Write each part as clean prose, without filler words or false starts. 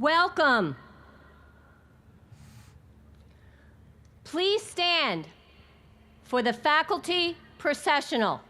Welcome. Please stand for the faculty processional.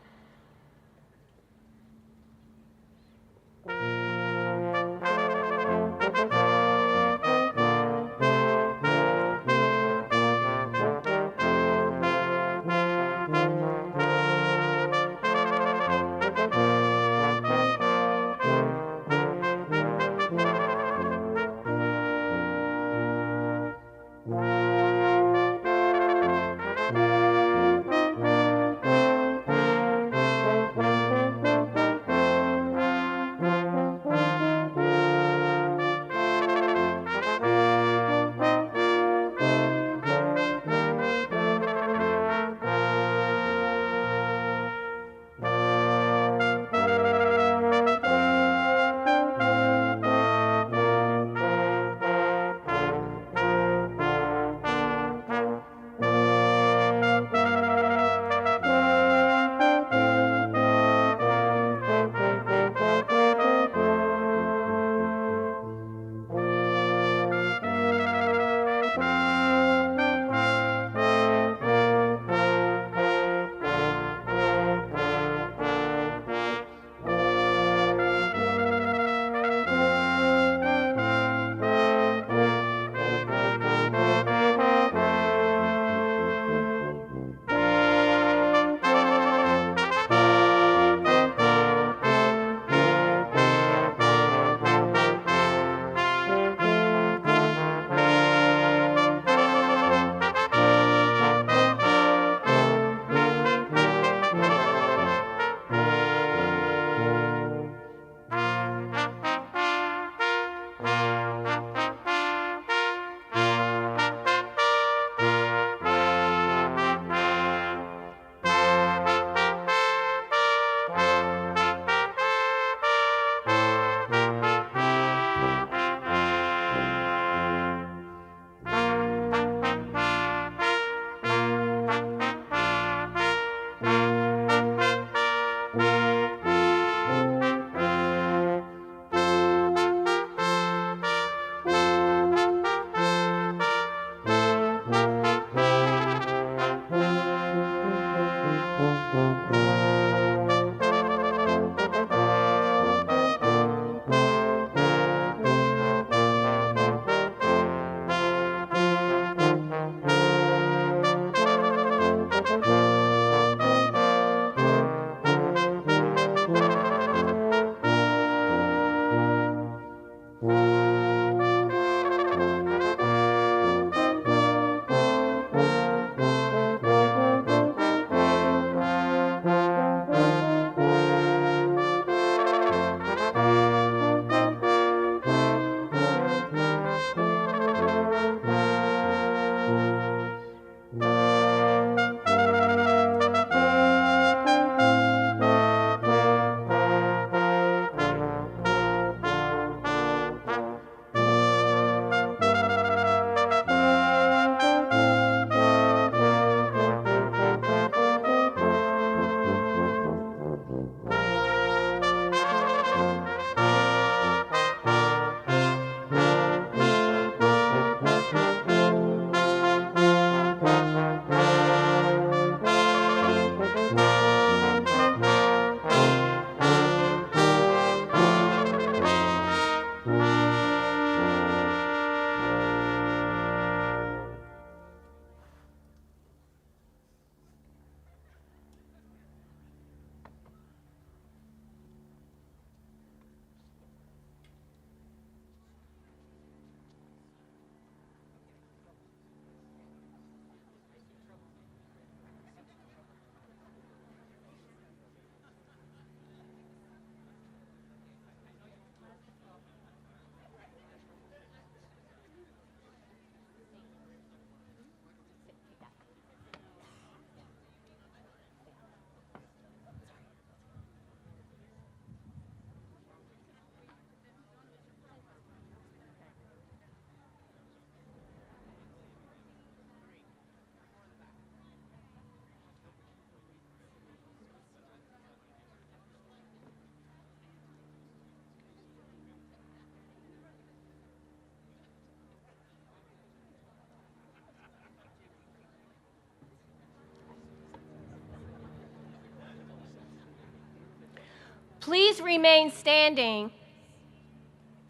Please remain standing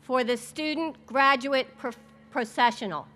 for the student graduate processional.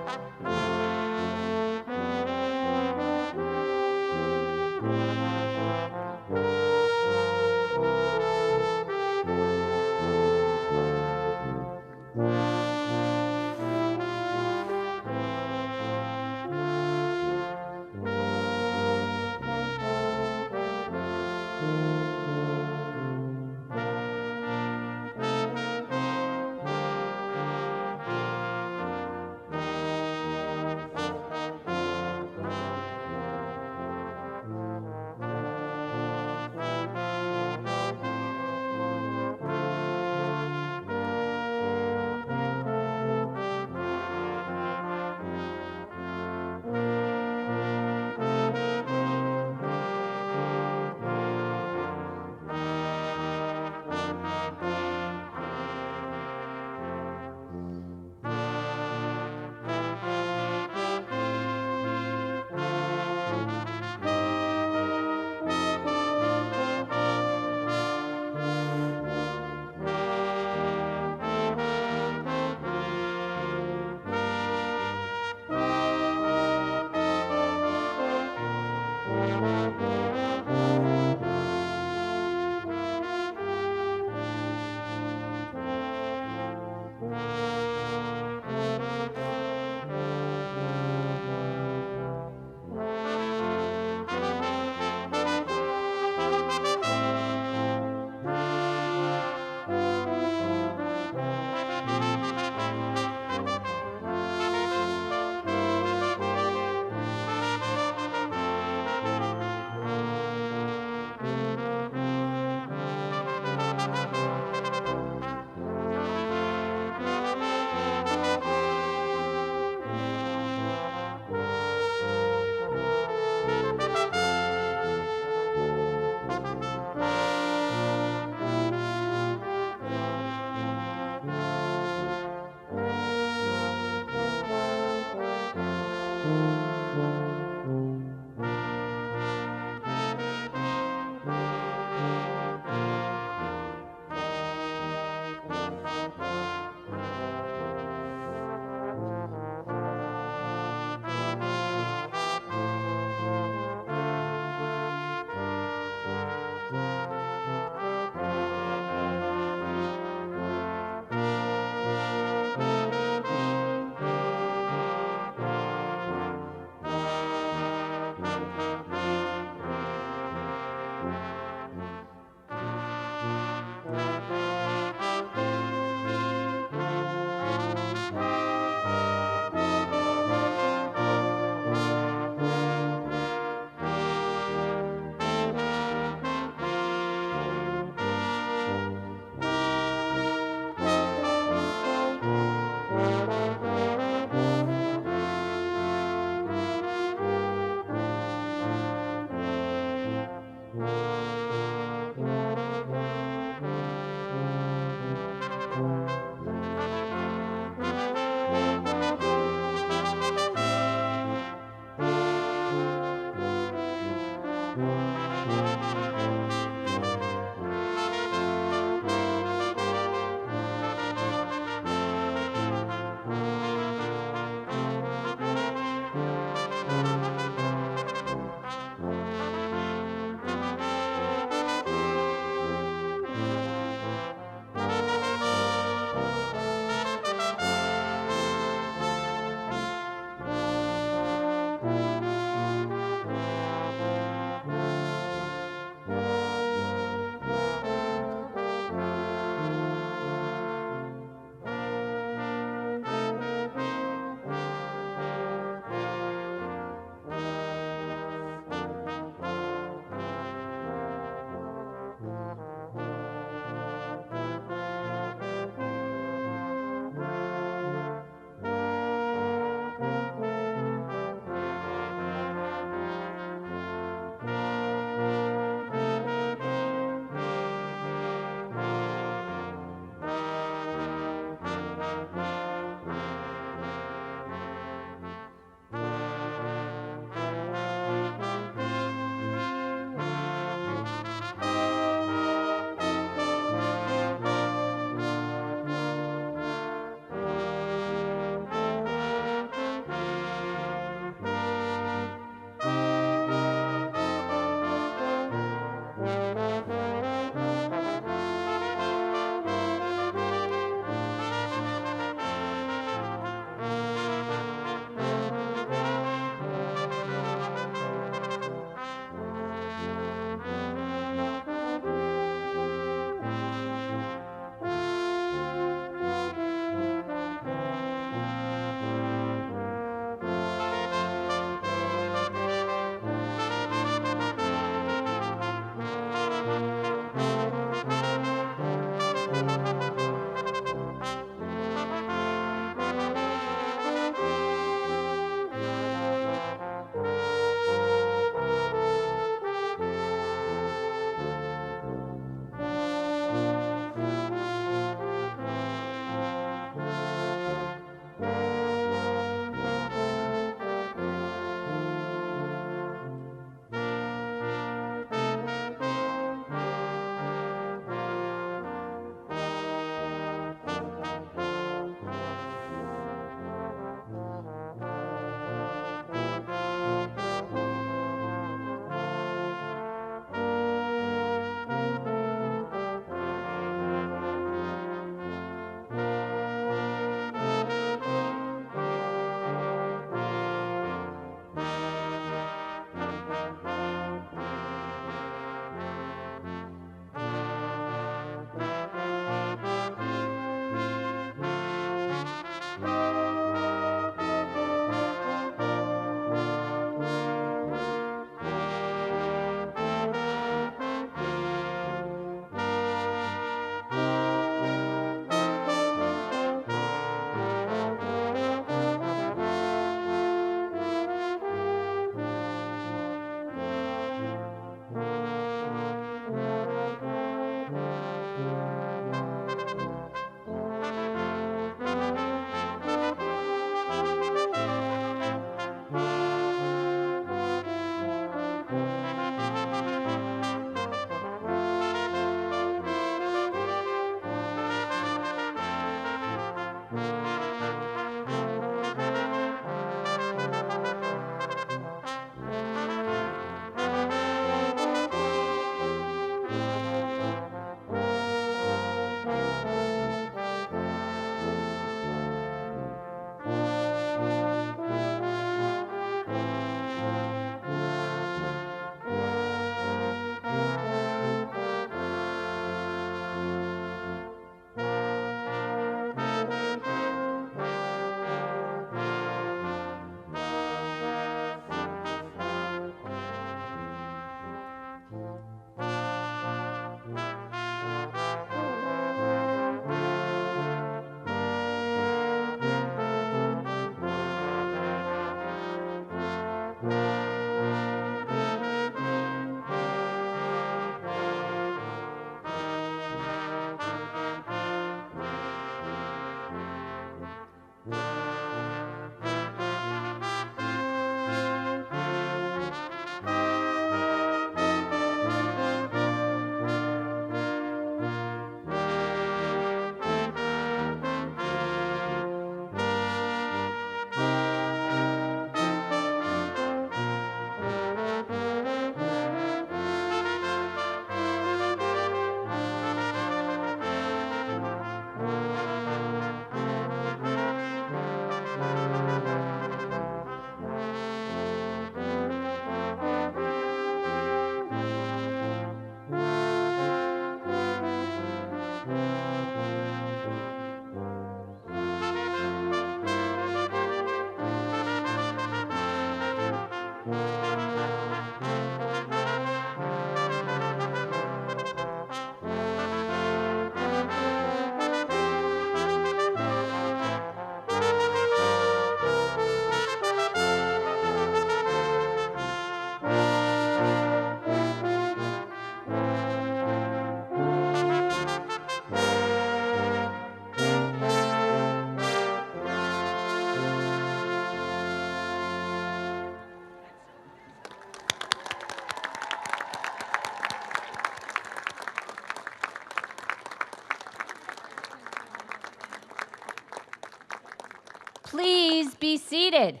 Please be seated.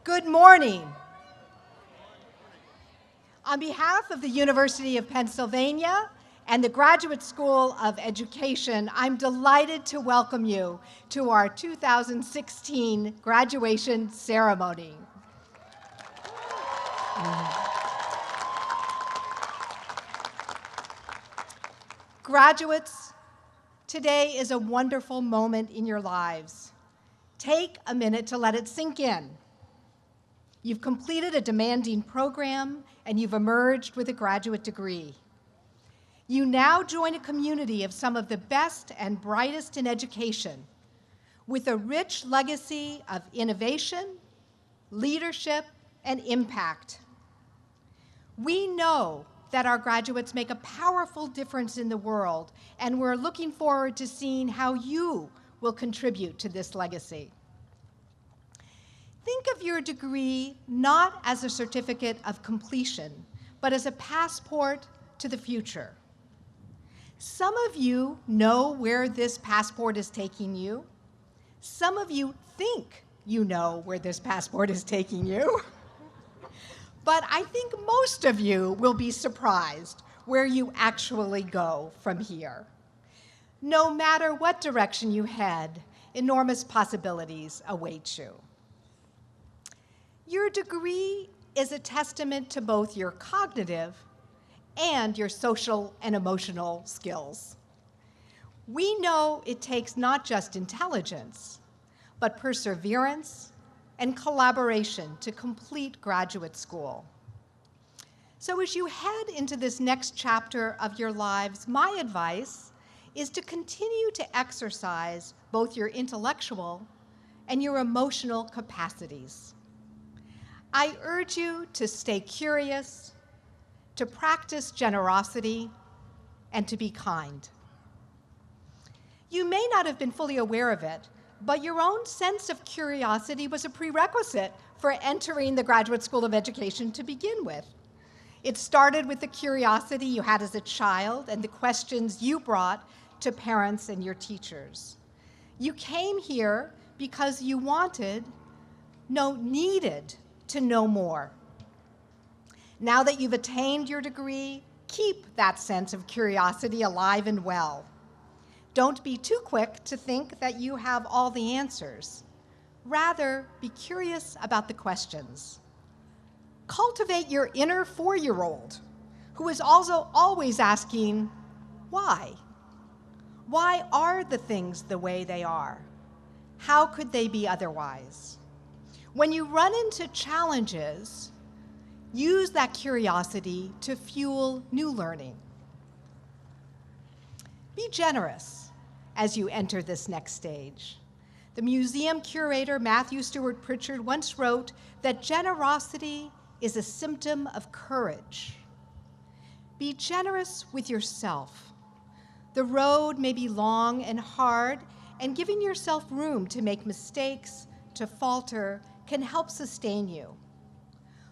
Good morning. On behalf of the University of Pennsylvania and the Graduate School of Education, I'm delighted to welcome you to our 2016 graduation ceremony. Graduates, today is a wonderful moment in your lives. Take a minute to let it sink in. You've completed a demanding program, and you've emerged with a graduate degree. You now join a community of some of the best and brightest in education, with a rich legacy of innovation, leadership, and impact. We know that our graduates make a powerful difference in the world, and we're looking forward to seeing how you will contribute to this legacy. Think of your degree not as a certificate of completion, but as a passport to the future. Some of you know where this passport is taking you. Some of you think you know where this passport is taking you. But I think most of you will be surprised where you actually go from here. No matter what direction you head, enormous possibilities await you. Your degree is a testament to both your cognitive and your social and emotional skills. We know it takes not just intelligence, but perseverance and collaboration to complete graduate school. So as you head into this next chapter of your lives, my advice is to continue to exercise both your intellectual and your emotional capacities. I urge you to stay curious, to practice generosity, and to be kind. You may not have been fully aware of it, but your own sense of curiosity was a prerequisite for entering the Graduate School of Education to begin with. It started with the curiosity you had as a child and the questions you brought to parents and your teachers. You came here because you needed to know more. Now that you've attained your degree, keep that sense of curiosity alive and well. Don't be too quick to think that you have all the answers. Rather, be curious about the questions. Cultivate your inner 4-year-old, who is also always asking, why? Why are the things the way they are? How could they be otherwise? When you run into challenges, use that curiosity to fuel new learning. Be generous as you enter this next stage. The museum curator Matthew Stewart Pritchard once wrote that generosity is a symptom of courage. Be generous with yourself. The road may be long and hard, and giving yourself room to make mistakes, to falter, can help sustain you.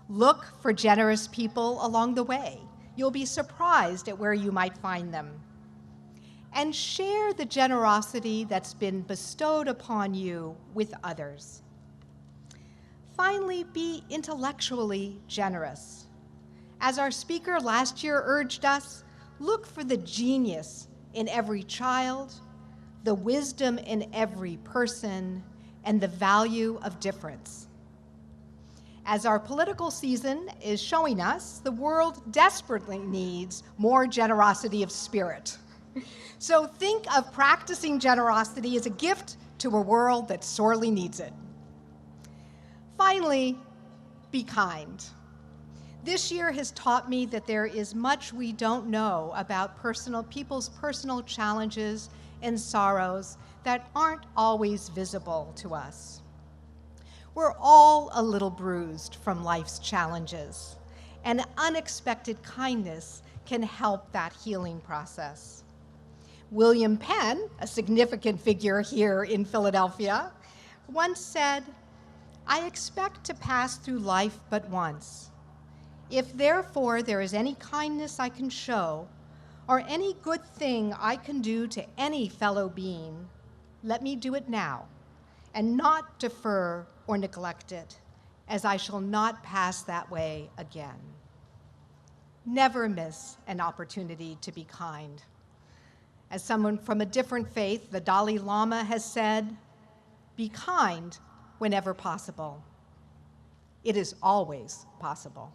Look for generous people along the way. You'll be surprised at where you might find them. And share the generosity that's been bestowed upon you with others. Finally, be intellectually generous. As our speaker last year urged us, look for the genius in every child, the wisdom in every person, and the value of difference. As our political season is showing us, the world desperately needs more generosity of spirit. So think of practicing generosity as a gift to a world that sorely needs it. Finally, be kind. This year has taught me that there is much we don't know about people's personal challenges and sorrows that aren't always visible to us. We're all a little bruised from life's challenges, and unexpected kindness can help that healing process. William Penn, a significant figure here in Philadelphia, once said, "I expect to pass through life but once. If therefore there is any kindness I can show, or any good thing I can do to any fellow being, let me do it now, and not defer or neglect it, as I shall not pass that way again. Never miss an opportunity to be kind. As someone from a different faith, the Dalai Lama has said, be kind whenever possible. It is always possible.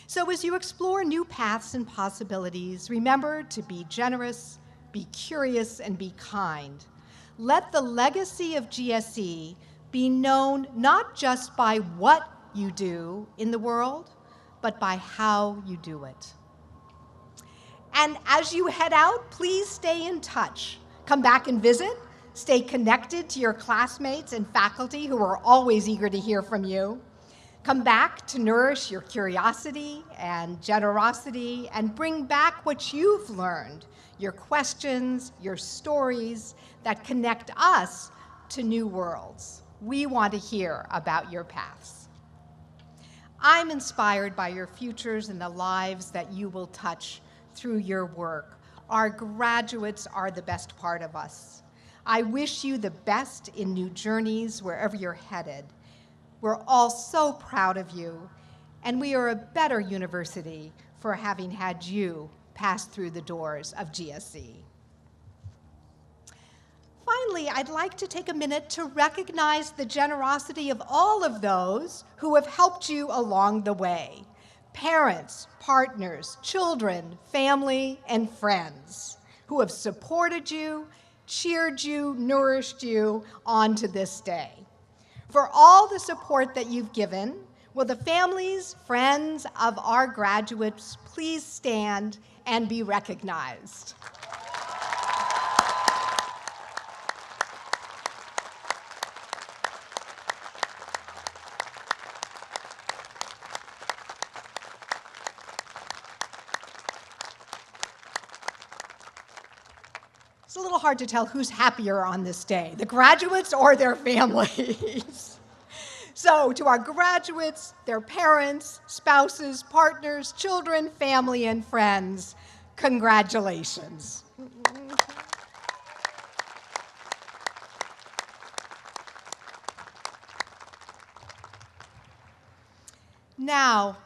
So as you explore new paths and possibilities, remember to be generous, be curious, and be kind. Let the legacy of GSE be known not just by what you do in the world, but by how you do it. And as you head out, please stay in touch. Come back and visit. Stay connected to your classmates and faculty who are always eager to hear from you. Come back to nourish your curiosity and generosity and bring back what you've learned, your questions, your stories that connect us to new worlds. We want to hear about your paths. I'm inspired by your futures and the lives that you will touch through your work. Our graduates are the best part of us. I wish you the best in new journeys wherever you're headed. We're all so proud of you, and we are a better university for having had you pass through the doors of GSE. Finally, I'd like to take a minute to recognize the generosity of all of those who have helped you along the way. Parents, partners, children, family, and friends who have supported you, cheered you, nourished you on to this day. For all the support that you've given, will the families, friends of our graduates please stand and be recognized? It's a little hard to tell who's happier on this day, the graduates or their families. So to our graduates, their parents, spouses, partners, children, family, and friends, congratulations. Now,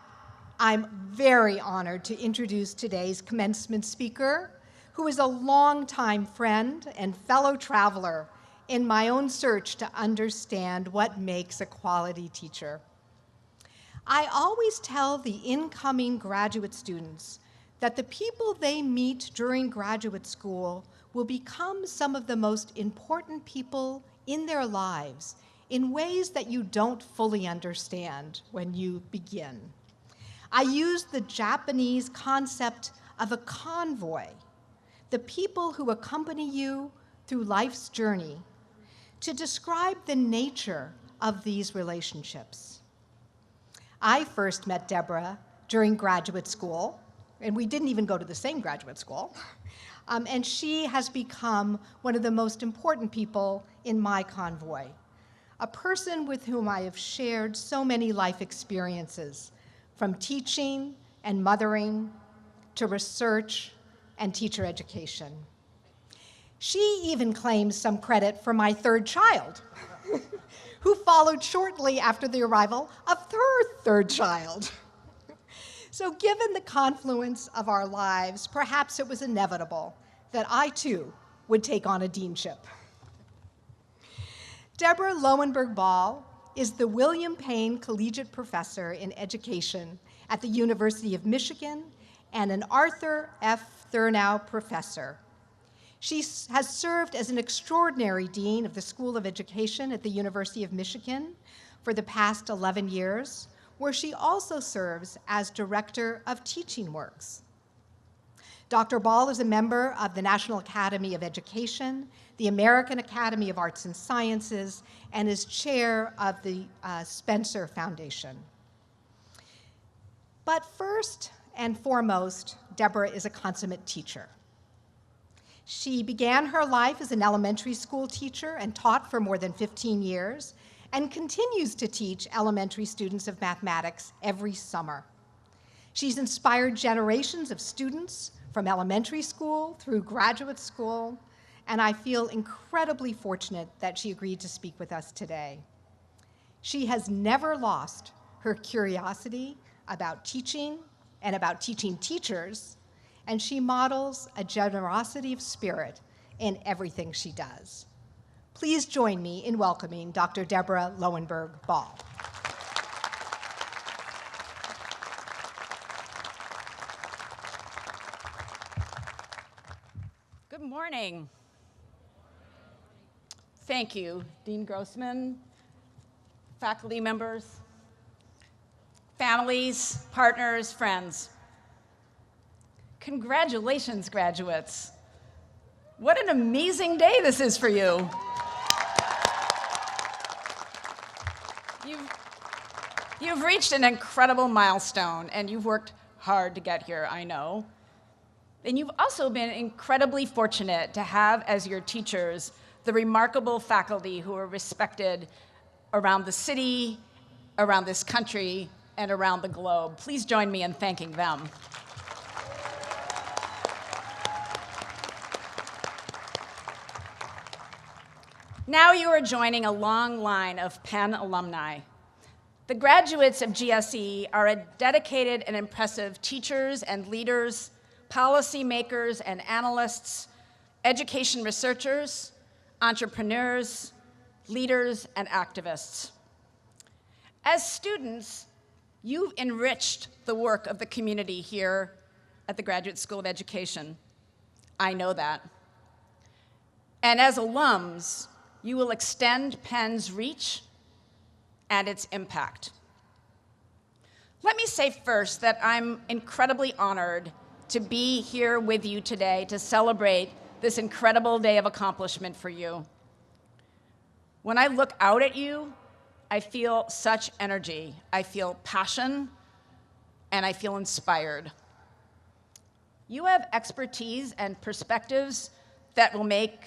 I'm very honored to introduce today's commencement speaker, who is a longtime friend and fellow traveler in my own search to understand what makes a quality teacher. I always tell the incoming graduate students that the people they meet during graduate school will become some of the most important people in their lives in ways that you don't fully understand when you begin. I use the Japanese concept of a convoy, the people who accompany you through life's journey, to describe the nature of these relationships. I first met Deborah during graduate school, and we didn't even go to the same graduate school, and she has become one of the most important people in my convoy, a person with whom I have shared so many life experiences, from teaching and mothering to research and teacher education. She even claims some credit for my third child, who followed shortly after the arrival of her third child. So given the confluence of our lives, perhaps it was inevitable that I too would take on a deanship. Deborah Loewenberg Ball is the William Payne Collegiate Professor in Education at the University of Michigan and an Arthur F. Thurnau Professor. She has served as an extraordinary dean of the School of Education at the University of Michigan for the past 11 years, where she also serves as Director of Teaching Works. Dr. Ball is a member of the National Academy of Education, the American Academy of Arts and Sciences, and is chair of the Spencer Foundation. But first and foremost, Deborah is a consummate teacher. She began her life as an elementary school teacher and taught for more than 15 years, and continues to teach elementary students of mathematics every summer. She's inspired generations of students from elementary school through graduate school, and I feel incredibly fortunate that she agreed to speak with us today. She has never lost her curiosity about teaching and about teaching teachers, and she models a generosity of spirit in everything she does. Please join me in welcoming Dr. Deborah Loewenberg Ball. Good morning. Thank you, Dean Grossman, faculty members, families, partners, friends. Congratulations, graduates. What an amazing day this is for you. You've reached an incredible milestone, and you've worked hard to get here, I know. And you've also been incredibly fortunate to have as your teachers the remarkable faculty who are respected around the city, around this country, and around the globe. Please join me in thanking them. Now you are joining a long line of Penn alumni. The graduates of GSE are a dedicated and impressive teachers and leaders, policymakers and analysts, education researchers, entrepreneurs, leaders, and activists. As students, you've enriched the work of the community here at the Graduate School of Education. I know that. And as alums, you will extend Penn's reach and its impact. Let me say first that I'm incredibly honored to be here with you today to celebrate this incredible day of accomplishment for you. When I look out at you, I feel such energy. I feel passion, and I feel inspired. You have expertise and perspectives that will make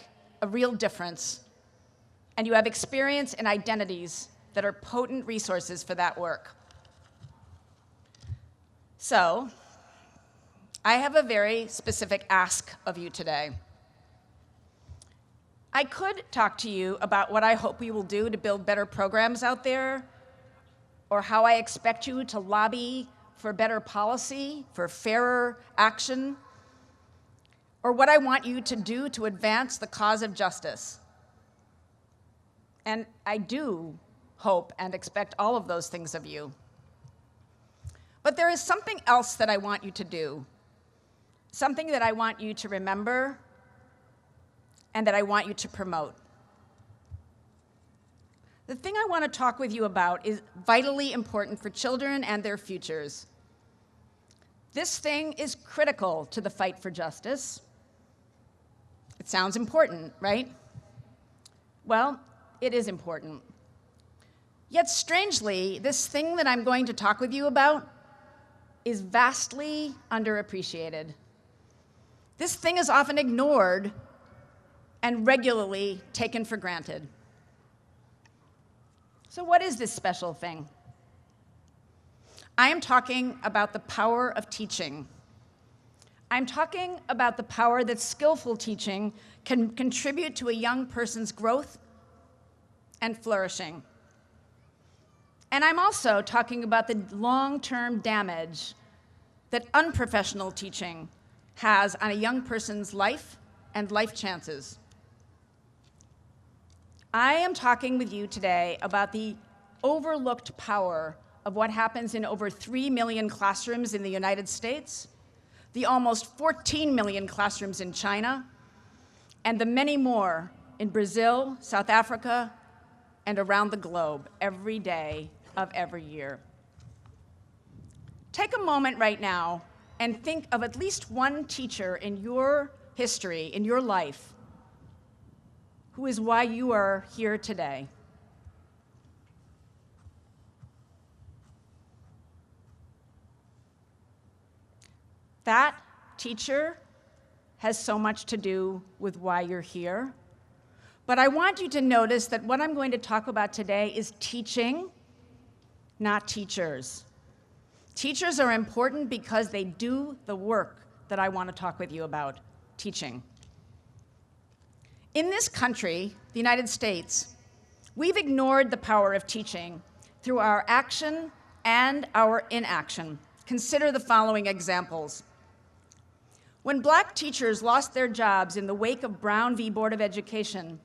a real difference, and you have experience and identities that are potent resources for that work. So, I have a very specific ask of you today. I could talk to you about what I hope we will do to build better programs out there, or how I expect you to lobby for better policy, for fairer action, or what I want you to do to advance the cause of justice. And I do hope and expect all of those things of you. But there is something else that I want you to do, something that I want you to remember and that I want you to promote. The thing I want to talk with you about is vitally important for children and their futures. This thing is critical to the fight for justice. It sounds important, right? Well, it is important. Yet strangely, this thing that I'm going to talk with you about is vastly underappreciated. This thing is often ignored and regularly taken for granted. So what is this special thing? I am talking about the power of teaching. I'm talking about the power that skillful teaching can contribute to a young person's growth and flourishing. And I'm also talking about the long-term damage that unprofessional teaching has on a young person's life and life chances. I am talking with you today about the overlooked power of what happens in over 3 million classrooms in the United States, the almost 14 million classrooms in China, and the many more in Brazil, South Africa, and around the globe every day of every year. Take a moment right now and think of at least one teacher in your history, in your life, who is why you are here today. That teacher has so much to do with why you're here, But I want you to notice that what I'm going to talk about today is teaching, not teachers. Teachers are important because they do the work that I want to talk with you about, teaching. In this country, the United States, we've ignored the power of teaching through our action and our inaction. Consider the following examples. When Black teachers lost their jobs in the wake of Brown v. Board of Education,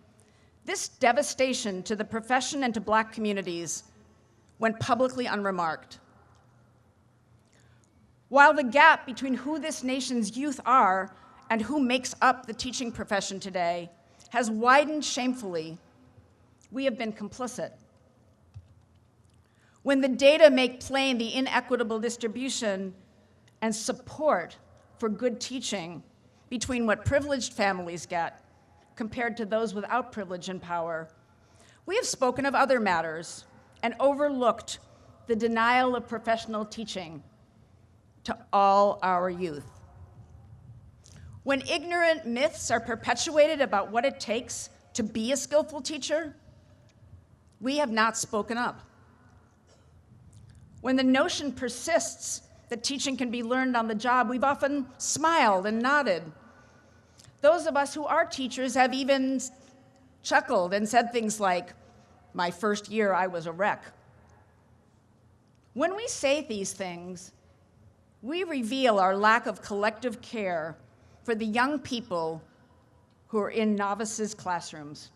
this devastation to the profession and to Black communities went publicly unremarked. While the gap between who this nation's youth are and who makes up the teaching profession today has widened shamefully, we have been complicit. When the data make plain the inequitable distribution and support for good teaching between what privileged families get compared to those without privilege and power, we have spoken of other matters and overlooked the denial of professional teaching to all our youth. When ignorant myths are perpetuated about what it takes to be a skillful teacher, we have not spoken up. When the notion persists that teaching can be learned on the job, we've often smiled and nodded. Those of us who are teachers have even chuckled and said things like, "My first year, I was a wreck." When we say these things, we reveal our lack of collective care for the young people who are in novices' classrooms.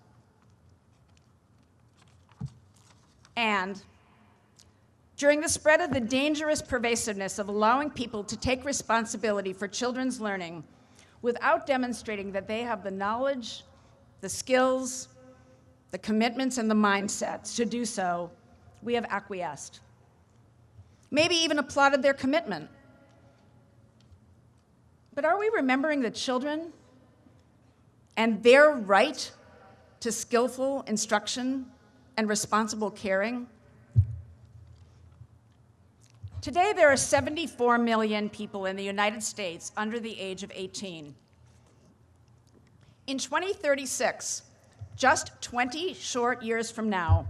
And during the spread of the dangerous pervasiveness of allowing people to take responsibility for children's learning without demonstrating that they have the knowledge, the skills, the commitments, and the mindsets to do so, we have acquiesced. Maybe even applauded their commitment. But are we remembering the children and their right to skillful instruction and responsible caring? Today, there are 74 million people in the United States under the age of 18. In 2036, just 20 short years from now,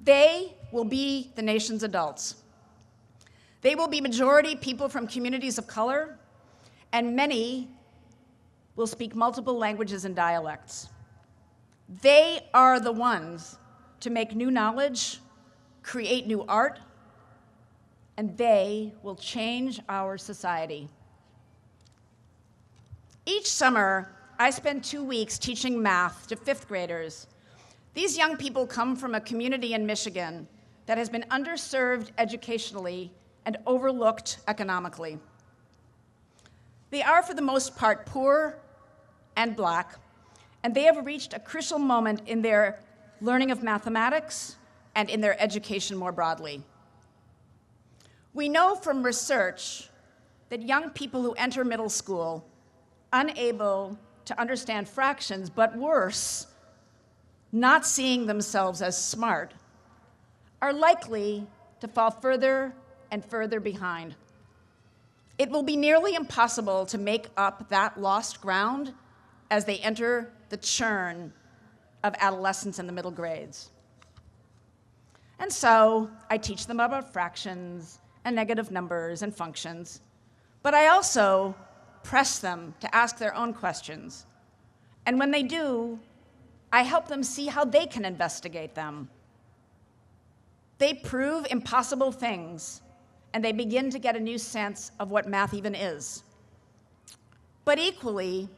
they will be the nation's adults. They will be majority people from communities of color, and many will speak multiple languages and dialects. They are the ones to make new knowledge, create new art, and they will change our society. Each summer, I spend 2 weeks teaching math to fifth graders. These young people come from a community in Michigan that has been underserved educationally and overlooked economically. They are, for the most part, poor and Black, and they have reached a crucial moment in their learning of mathematics and in their education more broadly. We know from research that young people who enter middle school unable to understand fractions, but worse, not seeing themselves as smart, are likely to fall further and further behind. It will be nearly impossible to make up that lost ground as they enter the churn of adolescence in the middle grades. And so I teach them about fractions and negative numbers and functions, but I also press them to ask their own questions. And when they do, I help them see how they can investigate them. They prove impossible things, and they begin to get a new sense of what math even is. But equally,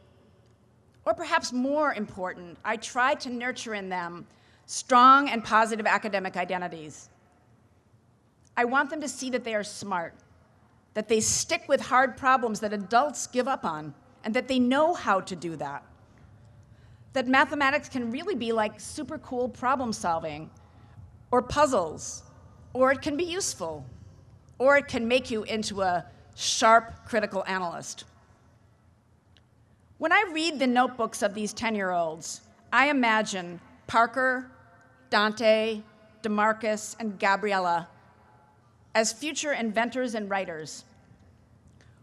or perhaps more important, I try to nurture in them strong and positive academic identities. I want them to see that they are smart, that they stick with hard problems that adults give up on, and that they know how to do that. That mathematics can really be like super cool problem solving, or puzzles, or it can be useful, or it can make you into a sharp critical analyst. When I read the notebooks of these 10-year-olds, I imagine Parker, Dante, DeMarcus, and Gabriella as future inventors and writers.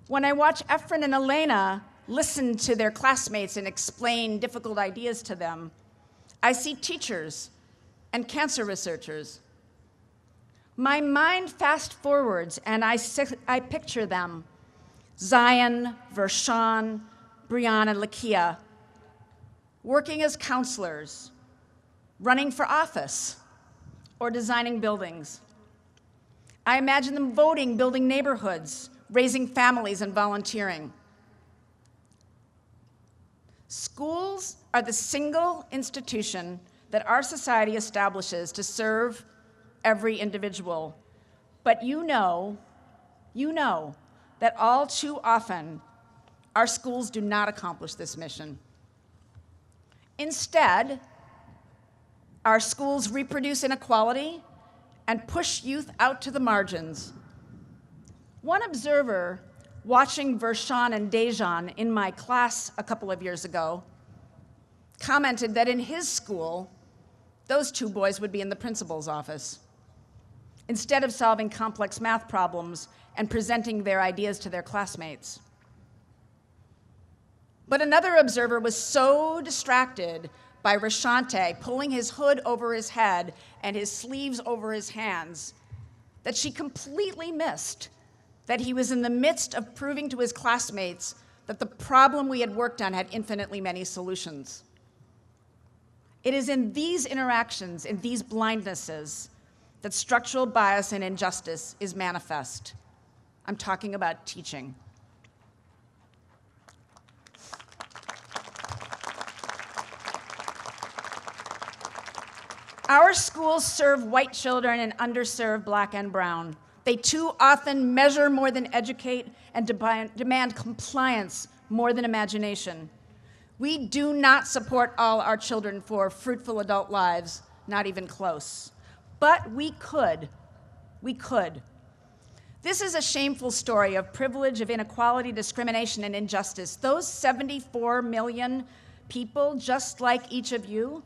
When I watch Efren and Elena listen to their classmates and explain difficult ideas to them, I see teachers and cancer researchers. My mind fast forwards and I picture them, Zion, Vershawn, Brianna, and Lakia, working as counselors, running for office, or designing buildings. I imagine them voting, building neighborhoods, raising families, and volunteering. Schools are the single institution that our society establishes to serve every individual. But you know that all too often our schools do not accomplish this mission. Instead, our schools reproduce inequality and push youth out to the margins. One observer watching Vershawn and Dejan in my class a couple of years ago commented that in his school, those two boys would be in the principal's office, instead of solving complex math problems and presenting their ideas to their classmates. But another observer was so distracted by Rashante pulling his hood over his head and his sleeves over his hands that she completely missed that he was in the midst of proving to his classmates that the problem we had worked on had infinitely many solutions. It is in these interactions, in these blindnesses, that structural bias and injustice is manifest. I'm talking about teaching. Our schools serve white children and underserved Black and brown. They too often measure more than educate and demand compliance more than imagination. We do not support all our children for fruitful adult lives, not even close. But we could. We could. This is a shameful story of privilege, of inequality, discrimination, and injustice. Those 74 million people, just like each of you,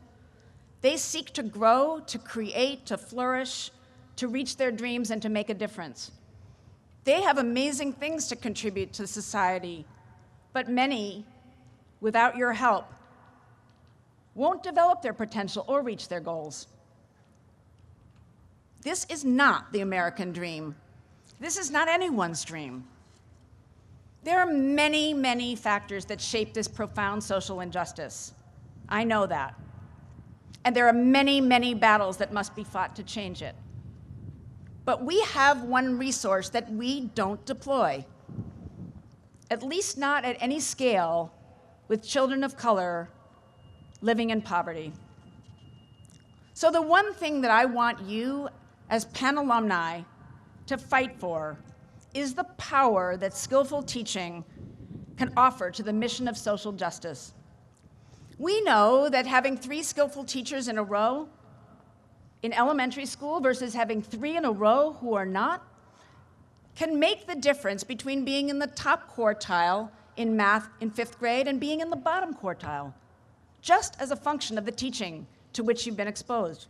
they seek to grow, to create, to flourish, to reach their dreams, and to make a difference. They have amazing things to contribute to society, but many, without your help, won't develop their potential or reach their goals. This is not the American dream. This is not anyone's dream. There are many, many factors that shape this profound social injustice. I know that. And there are many, many battles that must be fought to change it. But we have one resource that we don't deploy, at least not at any scale, with children of color living in poverty. So the one thing that I want you as Penn alumni to fight for is the power that skillful teaching can offer to the mission of social justice. We know that having 3 skillful teachers in a row in elementary school versus having 3 in a row who are not can make the difference between being in the top quartile in math in 5th grade and being in the bottom quartile, just as a function of the teaching to which you've been exposed.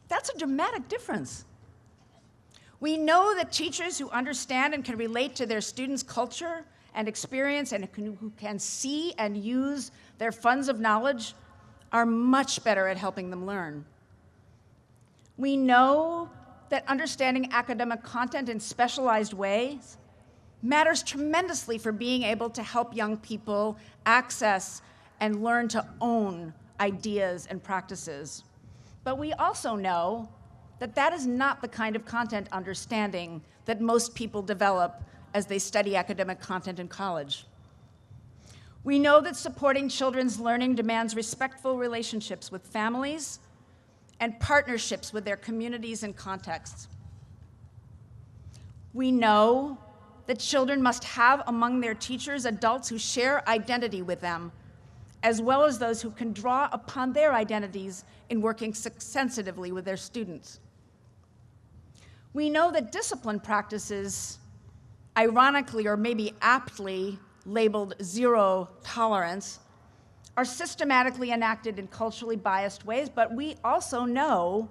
That's a dramatic difference. We know that teachers who understand and can relate to their students' culture and experience and who can see and use their funds of knowledge are much better at helping them learn. We know that understanding academic content in specialized ways matters tremendously for being able to help young people access and learn to own ideas and practices. But we also know that that is not the kind of content understanding that most people develop as they study academic content in college. We know that supporting children's learning demands respectful relationships with families and partnerships with their communities and contexts. We know that children must have among their teachers adults who share identity with them, as well as those who can draw upon their identities in working sensitively with their students. We know that discipline practices, ironically or maybe aptly labeled zero tolerance, are systematically enacted in culturally biased ways, but we also know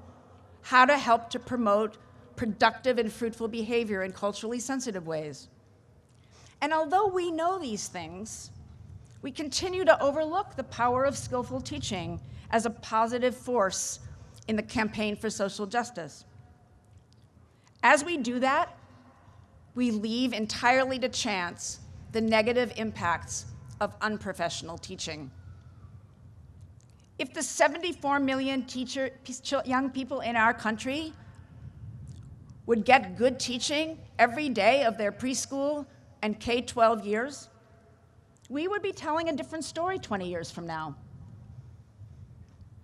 how to help to promote productive and fruitful behavior in culturally sensitive ways. And although we know these things, We continue to overlook the power of skillful teaching as a positive force in the campaign for social justice. As we do that, we leave entirely to chance the negative impacts of unprofessional teaching. If the 74 million young people in our country would get good teaching every day of their preschool and K-12 years, we would be telling a different story 20 years from now.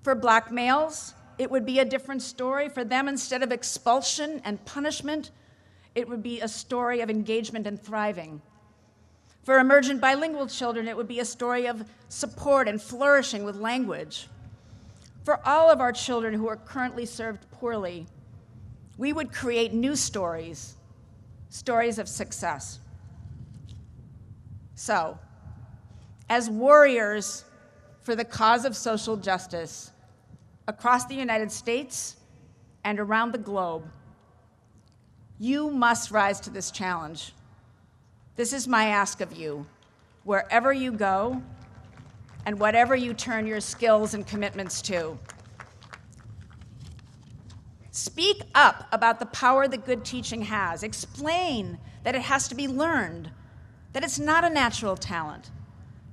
For Black males, it would be a different story. For them, instead of expulsion and punishment, it would be a story of engagement and thriving. For emergent bilingual children, it would be a story of support and flourishing with language. For all of our children who are currently served poorly, we would create new stories, stories of success. So, as warriors for the cause of social justice across the United States and around the globe, you must rise to this challenge. This is my ask of you, wherever you go and whatever you turn your skills and commitments to. Speak up about the power that good teaching has. Explain that it has to be learned, that it's not a natural talent.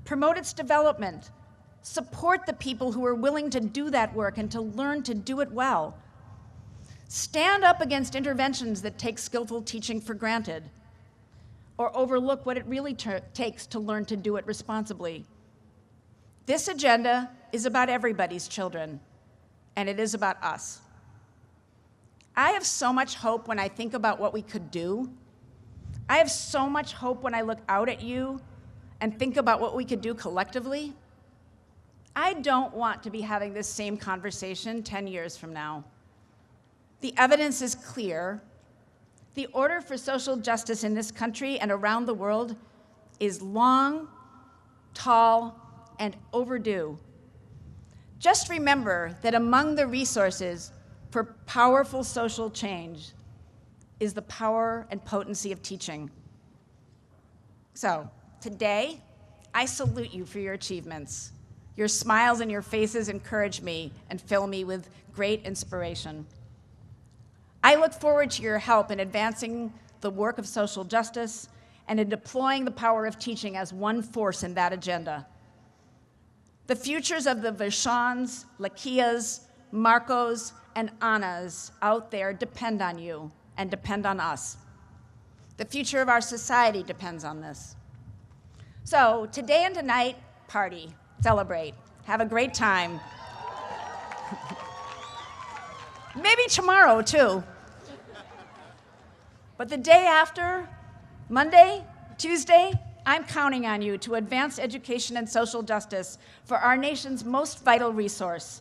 Promote its development. Support the people who are willing to do that work and to learn to do it well. Stand up against interventions that take skillful teaching for granted or overlook what it really takes to learn to do it responsibly. This agenda is about everybody's children, and it is about us. I have so much hope when I think about what we could do. I have so much hope when I look out at you and think about what we could do collectively. I don't want to be having this same conversation 10 years from now. The evidence is clear. The order for social justice in this country and around the world is long, tall, and overdue. Just remember that among the resources for powerful social change is the power and potency of teaching. So, today, I salute you for your achievements. Your smiles and your faces encourage me and fill me with great inspiration. I look forward to your help in advancing the work of social justice and in deploying the power of teaching as one force in that agenda. The futures of the Vishans, Lakias, Marcos, and Annas out there depend on you and depend on us. The future of our society depends on this. So today and tonight, party, celebrate, have a great time. Maybe tomorrow too. But the day after, Monday, Tuesday, I'm counting on you to advance education and social justice for our nation's most vital resource,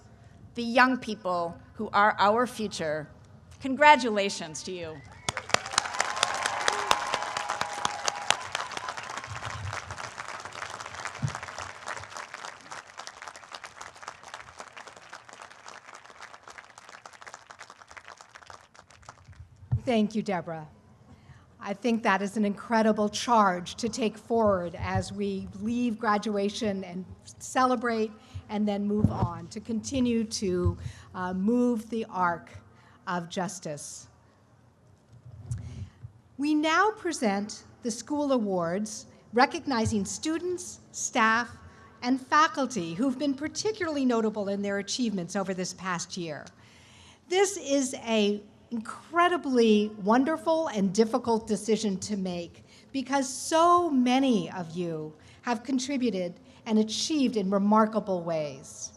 the young people who are our future. Congratulations to you. Thank you, Deborah. I think that is an incredible charge to take forward as we leave graduation and celebrate and then move on to continue to move the arc of justice. We now present the school awards recognizing students, staff, and faculty who've been particularly notable in their achievements over this past year. This is an incredibly wonderful and difficult decision to make because so many of you have contributed and achieved in remarkable ways.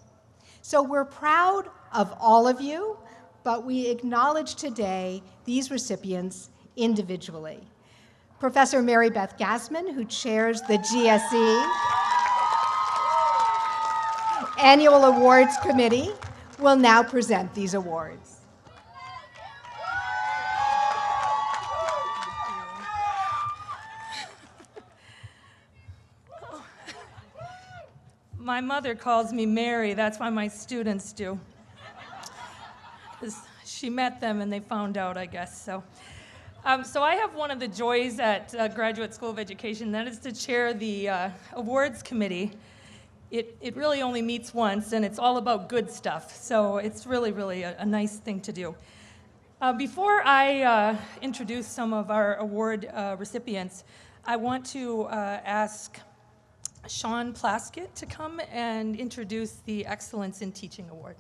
So we're proud of all of you, but we acknowledge today these recipients individually. Professor Mary Beth Gassman, who chairs the GSE Annual Awards Committee, will now present these awards. My mother calls me Mary. That's why my students do. 'Cause she met them and they found out, I guess. So, So I have one of the joys at Graduate School of Education, that is to chair the awards committee. It really only meets once, and it's all about good stuff. So it's really, really a nice thing to do. Before I introduce some of our award recipients, I want to ask Sean Plaskett to come and introduce the Excellence in Teaching Award.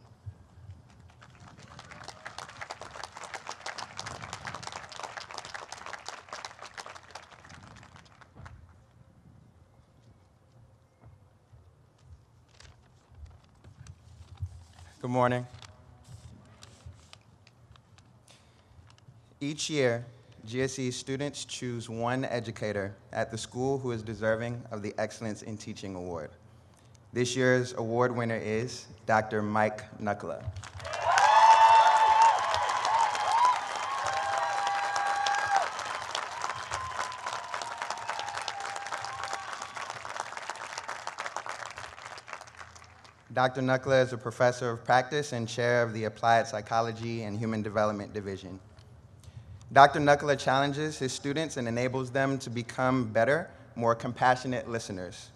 Good morning. Each year, GSE students choose one educator at the school who is deserving of the Excellence in Teaching Award. This year's award winner is Dr. Mike Knuckler. Dr. Knuckler is a professor of practice and chair of the Applied Psychology and Human Development Division. Dr. Knuckler challenges his students and enables them to become better, more compassionate listeners.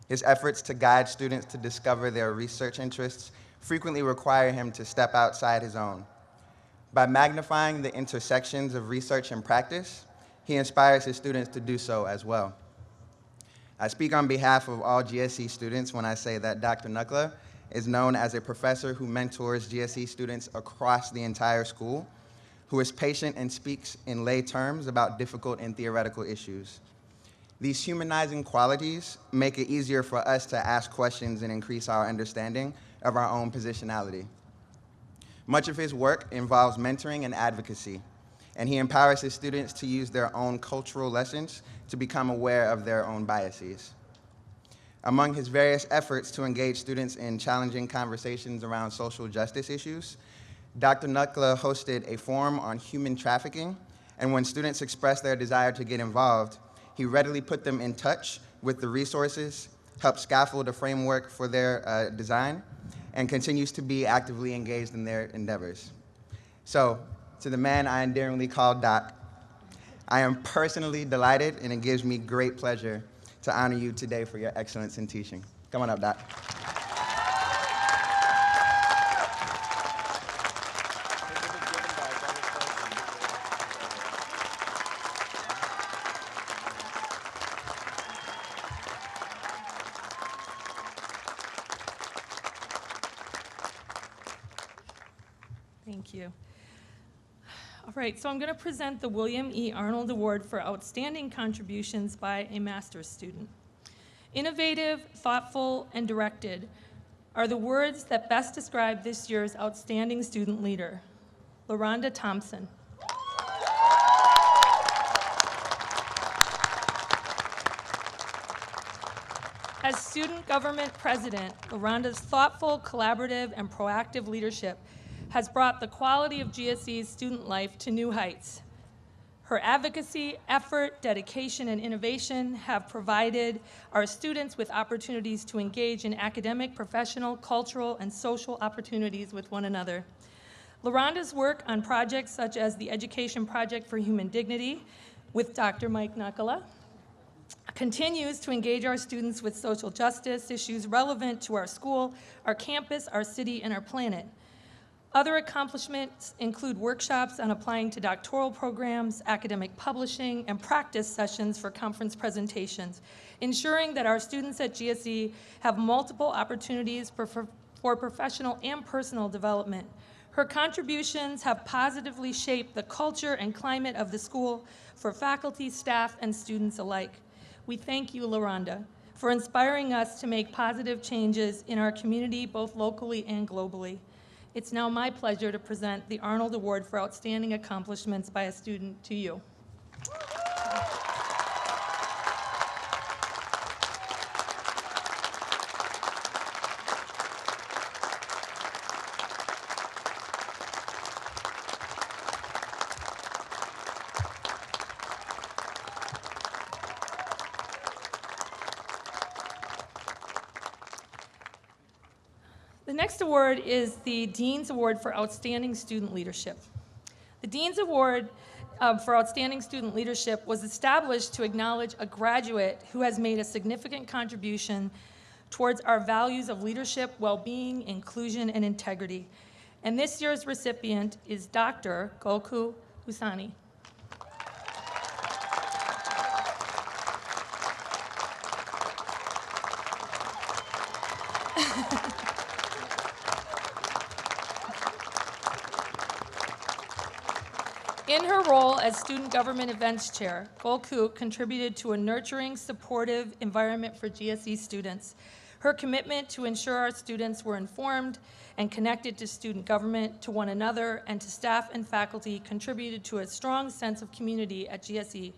His efforts to guide students to discover their research interests frequently require him to step outside his own. By magnifying the intersections of research and practice, he inspires his students to do so as well. I speak on behalf of all GSE students when I say that Dr. Knuckler is known as a professor who mentors GSE students across the entire school, who is patient and speaks in lay terms about difficult and theoretical issues. These humanizing qualities make it easier for us to ask questions and increase our understanding of our own positionality. Much of his work involves mentoring and advocacy, and he empowers his students to use their own cultural lessons to become aware of their own biases. Among his various efforts to engage students in challenging conversations around social justice issues, Dr. Knuckler hosted a forum on human trafficking, and when students expressed their desire to get involved, he readily put them in touch with the resources, helped scaffold a framework for their design, and continues to be actively engaged in their endeavors. So, to the man I endearingly call Doc, I am personally delighted, and it gives me great pleasure to honor you today for your excellence in teaching. Come on up, Doc. Thank you. All right, so I'm going to present the William E. Arnold Award for Outstanding Contributions by a master's student. Innovative, thoughtful, and directed are the words that best describe this year's outstanding student leader, LaRonda Thompson. As student government president, LaRonda's thoughtful, collaborative, and proactive leadership has brought the quality of GSE's student life to new heights. Her advocacy, effort, dedication, and innovation have provided our students with opportunities to engage in academic, professional, cultural, and social opportunities with one another. LaRonda's work on projects such as the Education Project for Human Dignity with Dr. Mike Knuckler continues to engage our students with social justice issues relevant to our school, our campus, our city, and our planet. Other accomplishments include workshops on applying to doctoral programs, academic publishing, and practice sessions for conference presentations, ensuring that our students at GSE have multiple opportunities for professional and personal development. Her contributions have positively shaped the culture and climate of the school for faculty, staff, and students alike. We thank you, LaRonda, for inspiring us to make positive changes in our community, both locally and globally. It's now my pleasure to present the Arnold Award for Outstanding Accomplishments by a student to you. The next award is the Dean's Award for Outstanding Student Leadership. The Dean's Award for outstanding student leadership was established to acknowledge a graduate who has made a significant contribution towards our values of leadership, well-being, inclusion, and integrity. And this year's recipient is Dr. Golku Husani. In her role as Student Government Events Chair, Golku contributed to a nurturing, supportive environment for GSE students. Her commitment to ensure our students were informed and connected to student government, to one another, and to staff and faculty contributed to a strong sense of community at GSE.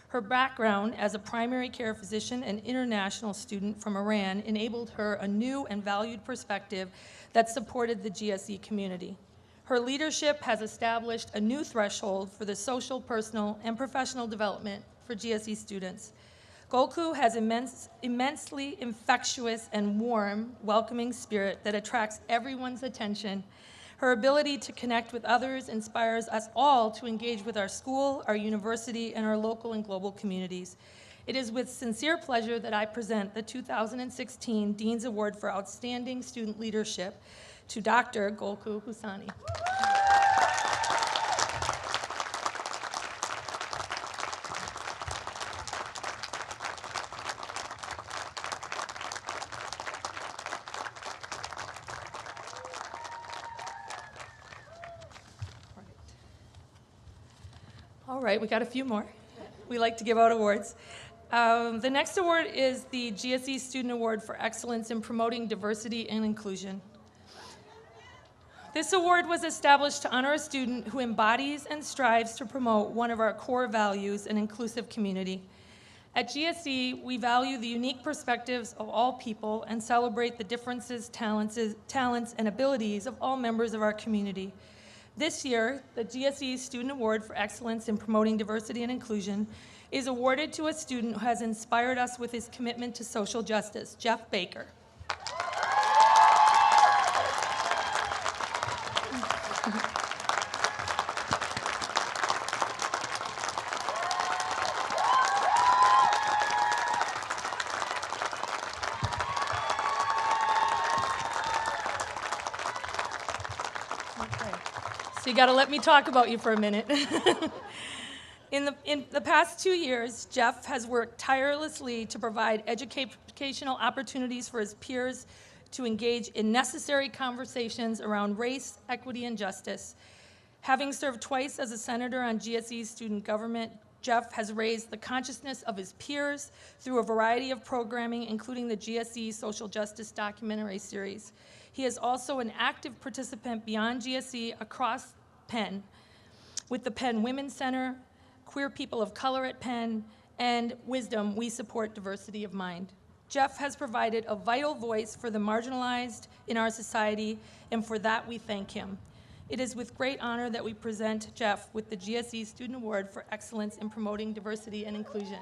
Her background as a primary care physician and international student from Iran enabled her a new and valued perspective that supported the GSE community. Her leadership has established a new threshold for the social, personal, and professional development for GSE students. Golku has immensely infectious and warm, welcoming spirit that attracts everyone's attention. Her ability to connect with others inspires us all to engage with our school, our university, and our local and global communities. It is with sincere pleasure that I present the 2016 Dean's Award for Outstanding Student Leadership to Dr. Golku Husani. All right, we got a few more. We like to give out awards. The next award is the GSE Student Award for Excellence in Promoting Diversity and Inclusion. This award was established to honor a student who embodies and strives to promote one of our core values, an inclusive community. At GSE, we value the unique perspectives of all people and celebrate the differences, talents, and abilities of all members of our community. This year, the GSE Student Award for Excellence in Promoting Diversity and Inclusion is awarded to a student who has inspired us with his commitment to social justice, Jeff Baker. So you got to let me talk about you for a minute. In the past 2 years, Jeff has worked tirelessly to provide educational opportunities for his peers to engage in necessary conversations around race, equity, and justice. Having served twice as a senator on GSE's student government, Jeff has raised the consciousness of his peers through a variety of programming, including the GSE Social Justice documentary series. He is also an active participant beyond GSE across Penn, with the Penn Women's Center, Queer People of Color at Penn, and Wisdom, We Support Diversity of Mind. Jeff has provided a vital voice for the marginalized in our society, and for that we thank him. It is with great honor that we present Jeff with the GSE Student Award for Excellence in Promoting Diversity and Inclusion.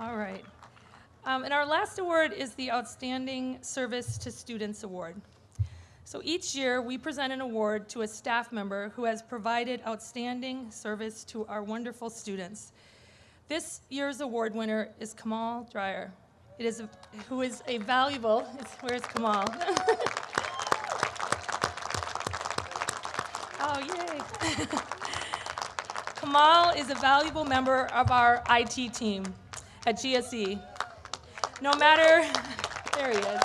All right. And our last award is the Outstanding Service to Students Award. So each year, we present an award to a staff member who has provided outstanding service to our wonderful students. This year's award winner is Kamal Dreyer. Who is a valuable, where's Kamal? Oh, yay. Kamal is a valuable member of our IT team at GSE. No matter, there he is.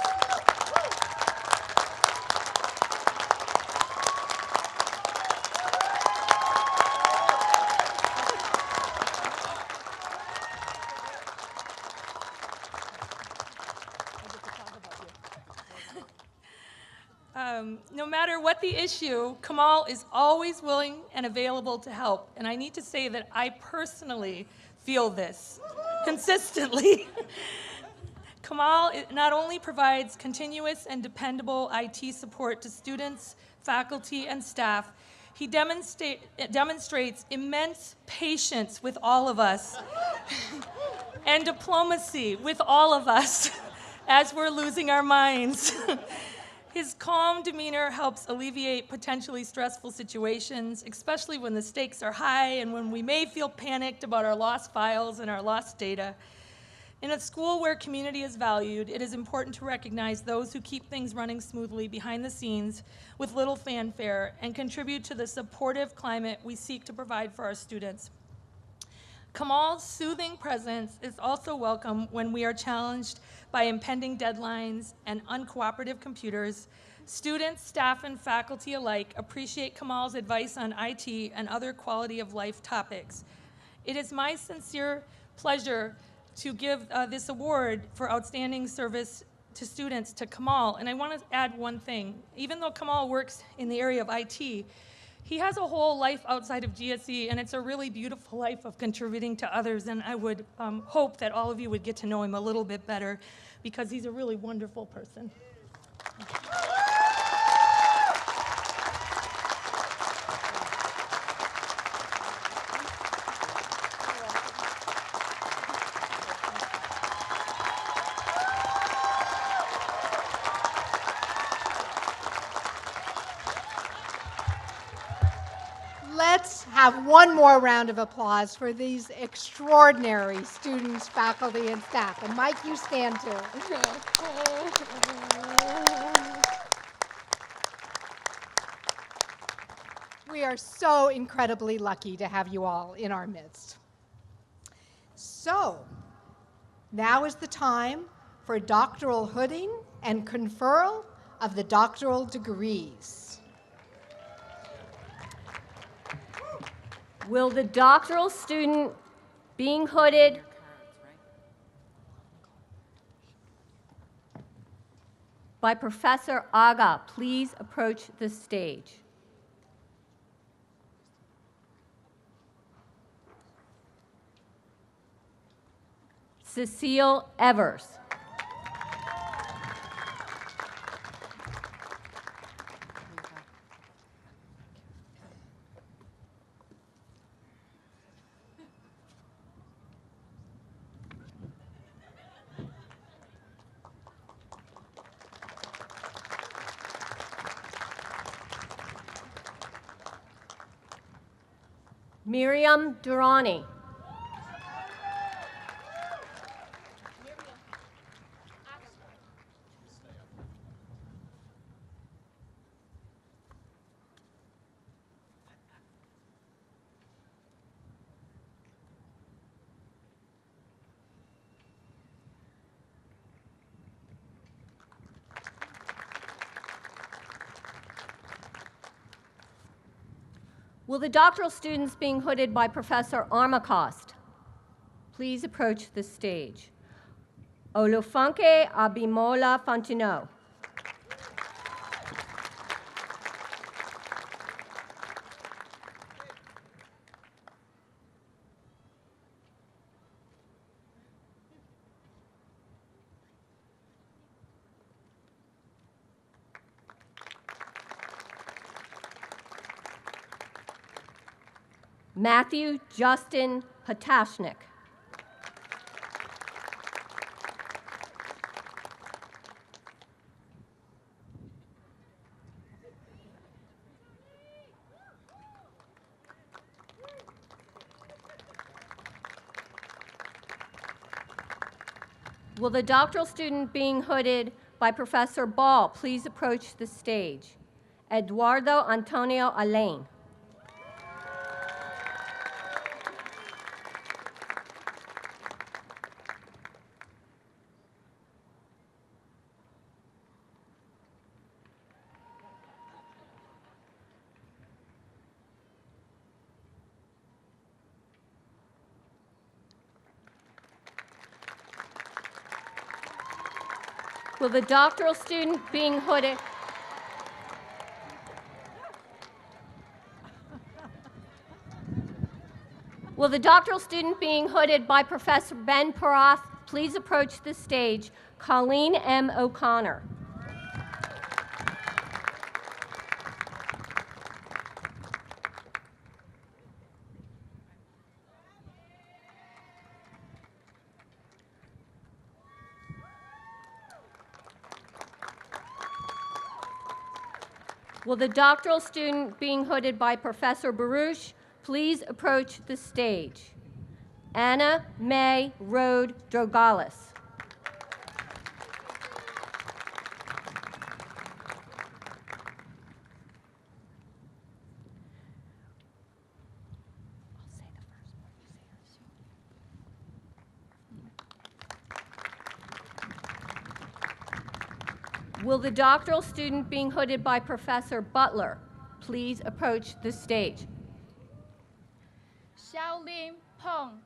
No matter what the issue, Kamal is always willing and available to help. And I need to say that I personally feel this consistently. Kamal not only provides continuous and dependable IT support to students, faculty, and staff, He demonstrates immense patience with all of us and diplomacy with all of us as we're losing our minds. His calm demeanor helps alleviate potentially stressful situations, especially when the stakes are high and when we may feel panicked about our lost files and our lost data. In a school where community is valued, it is important to recognize those who keep things running smoothly behind the scenes with little fanfare and contribute to the supportive climate we seek to provide for our students. Kamal's soothing presence is also welcome when we are challenged by impending deadlines and uncooperative computers. Students, staff, and faculty alike appreciate Kamal's advice on IT and other quality of life topics. It is my sincere pleasure to give this award for outstanding service to students to Kamal. And I want to add one thing. Even though Kamal works in the area of IT, he has a whole life outside of GSE, and it's a really beautiful life of contributing to others, and I would hope that all of you would get to know him a little bit better because he's a really wonderful person. Let's have one more round of applause for these extraordinary students, faculty, and staff. And Mike, you stand too. We are so incredibly lucky to have you all in our midst. So, now is the time for doctoral hooding and conferral of the doctoral degrees. Will the doctoral student being hooded by Professor Aga please approach the stage? Cecile Evers. Miriam Durrani. Will the doctoral students being hooded by Professor Armacost please approach the stage? Olufunke Abimola Fontino. Matthew Justin Potashnik. Will the doctoral student being hooded by Professor Ball please approach the stage? Eduardo Antonio Alain. Will the doctoral student being hooded Will the doctoral student being hooded by Professor Ben Parath please approach the stage? Colleen M. O'Connor. Will the doctoral student being hooded by Professor Baruch please approach the stage? Anna May Rode Drogalis. Will the doctoral student being hooded by Professor Butler please approach the stage? Xiaolin Peng.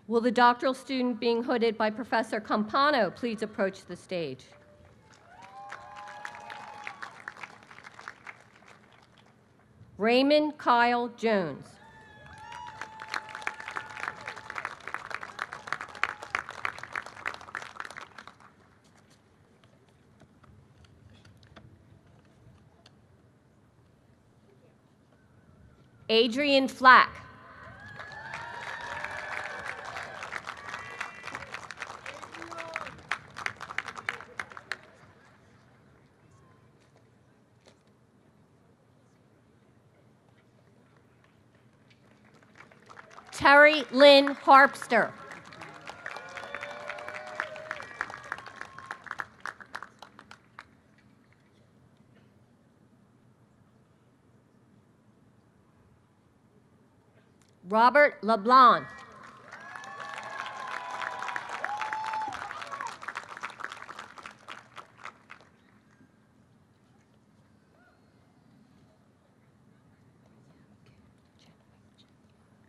Will the doctoral student being hooded by Professor Campano please approach the stage? Raymond Kyle Jones. Adrian Flack. Terry Lynn Harpster. Robert LeBlanc.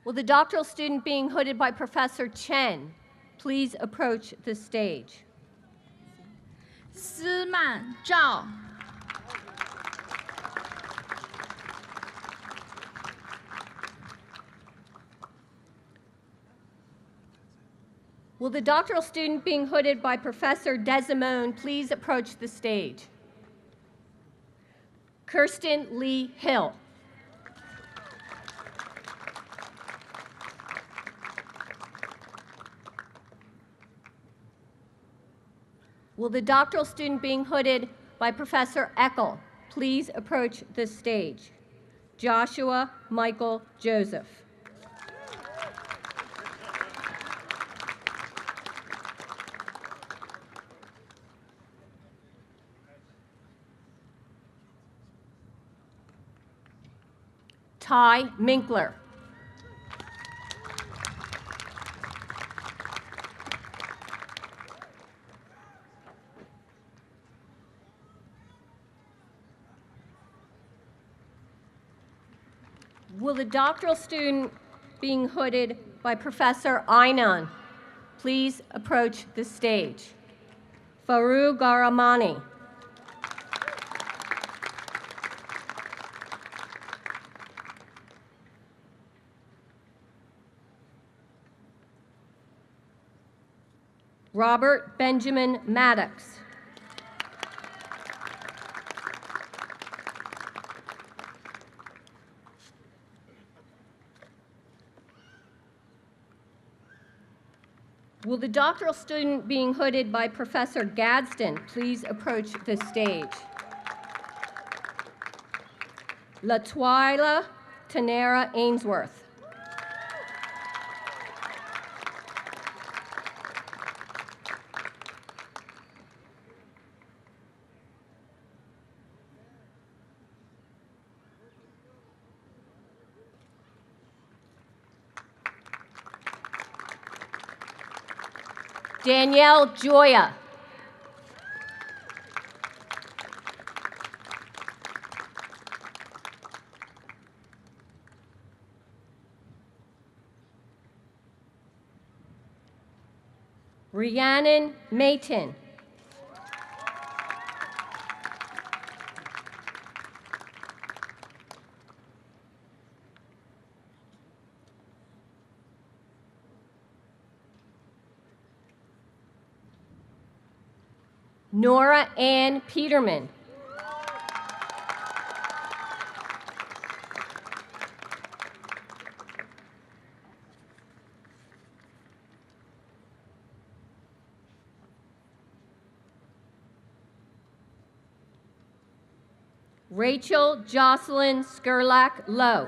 Will the doctoral student being hooded by Professor Chen please approach the stage? Siman Zhao. Will the doctoral student being hooded by Professor Desimone please approach the stage? Kirsten Lee Hill. Will the doctoral student being hooded by Professor Eckel please approach the stage? Joshua Michael Joseph. Ty Minkler. Will the doctoral student being hooded by Professor Einan please approach the stage? Faru Garamani. Robert Benjamin Maddox. Will the doctoral student being hooded by Professor Gadsden please approach the stage? Latwila Tanera Ainsworth. Danielle Joya. Rhiannon Mayton. Nora Ann Peterman. Rachel Jocelyn Skurlak Lowe.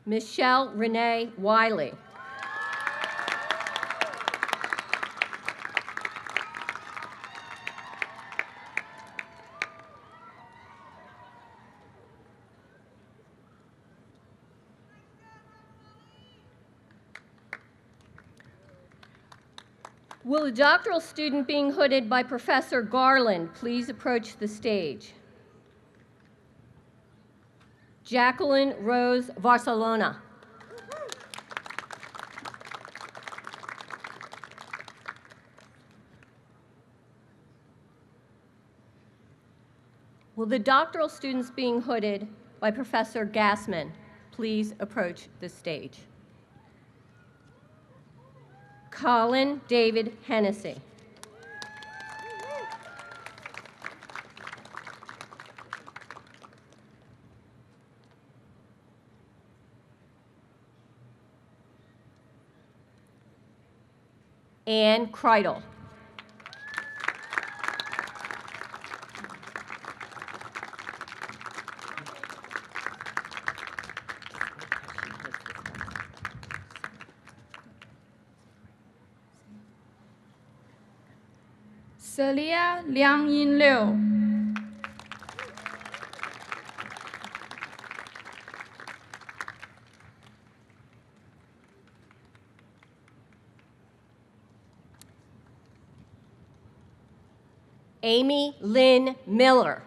Michelle Renee Wiley. Will a doctoral student being hooded by Professor Garland please approach the stage? Jacqueline Rose Barcelona. Will the doctoral students being hooded by Professor Gassman please approach the stage? Colin David Hennessy. Anne Kreidel. Celia Liang Yin Liu. Amy Lynn Miller.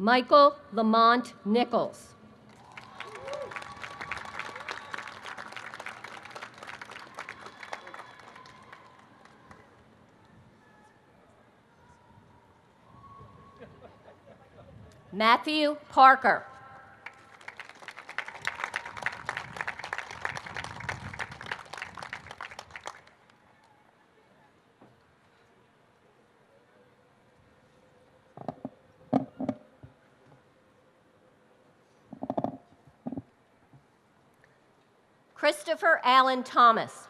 Michael Lamont Nichols. Matthew Parker. Christopher Allen Thomas.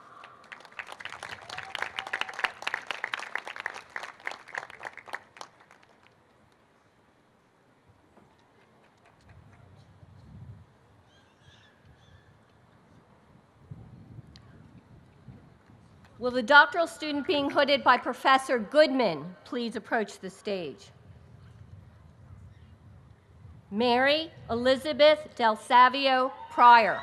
Will the doctoral student being hooded by Professor Goodman please approach the stage? Mary Elizabeth Del Savio Pryor.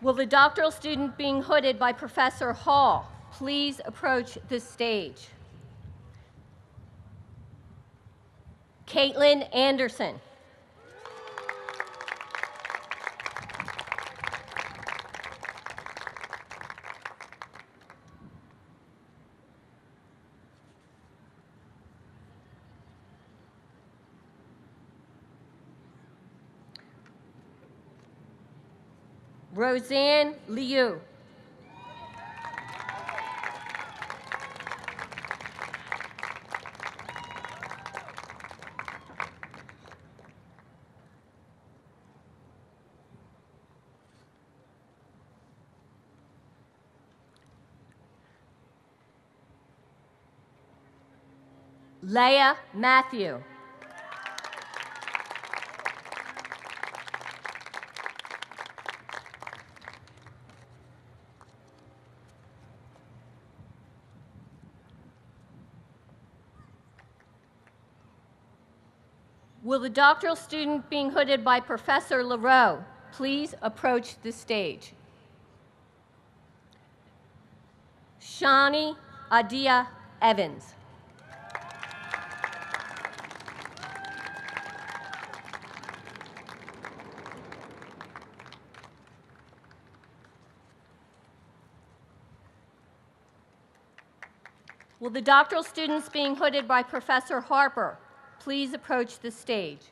Will the doctoral student being hooded by Professor Hall please approach the stage? Caitlin Anderson. Roseanne Liu. Leah Matthew. Will the doctoral student being hooded by Professor LaRoe please approach the stage? Shani Adia Evans. Will the doctoral students being hooded by Professor Harper please approach the stage?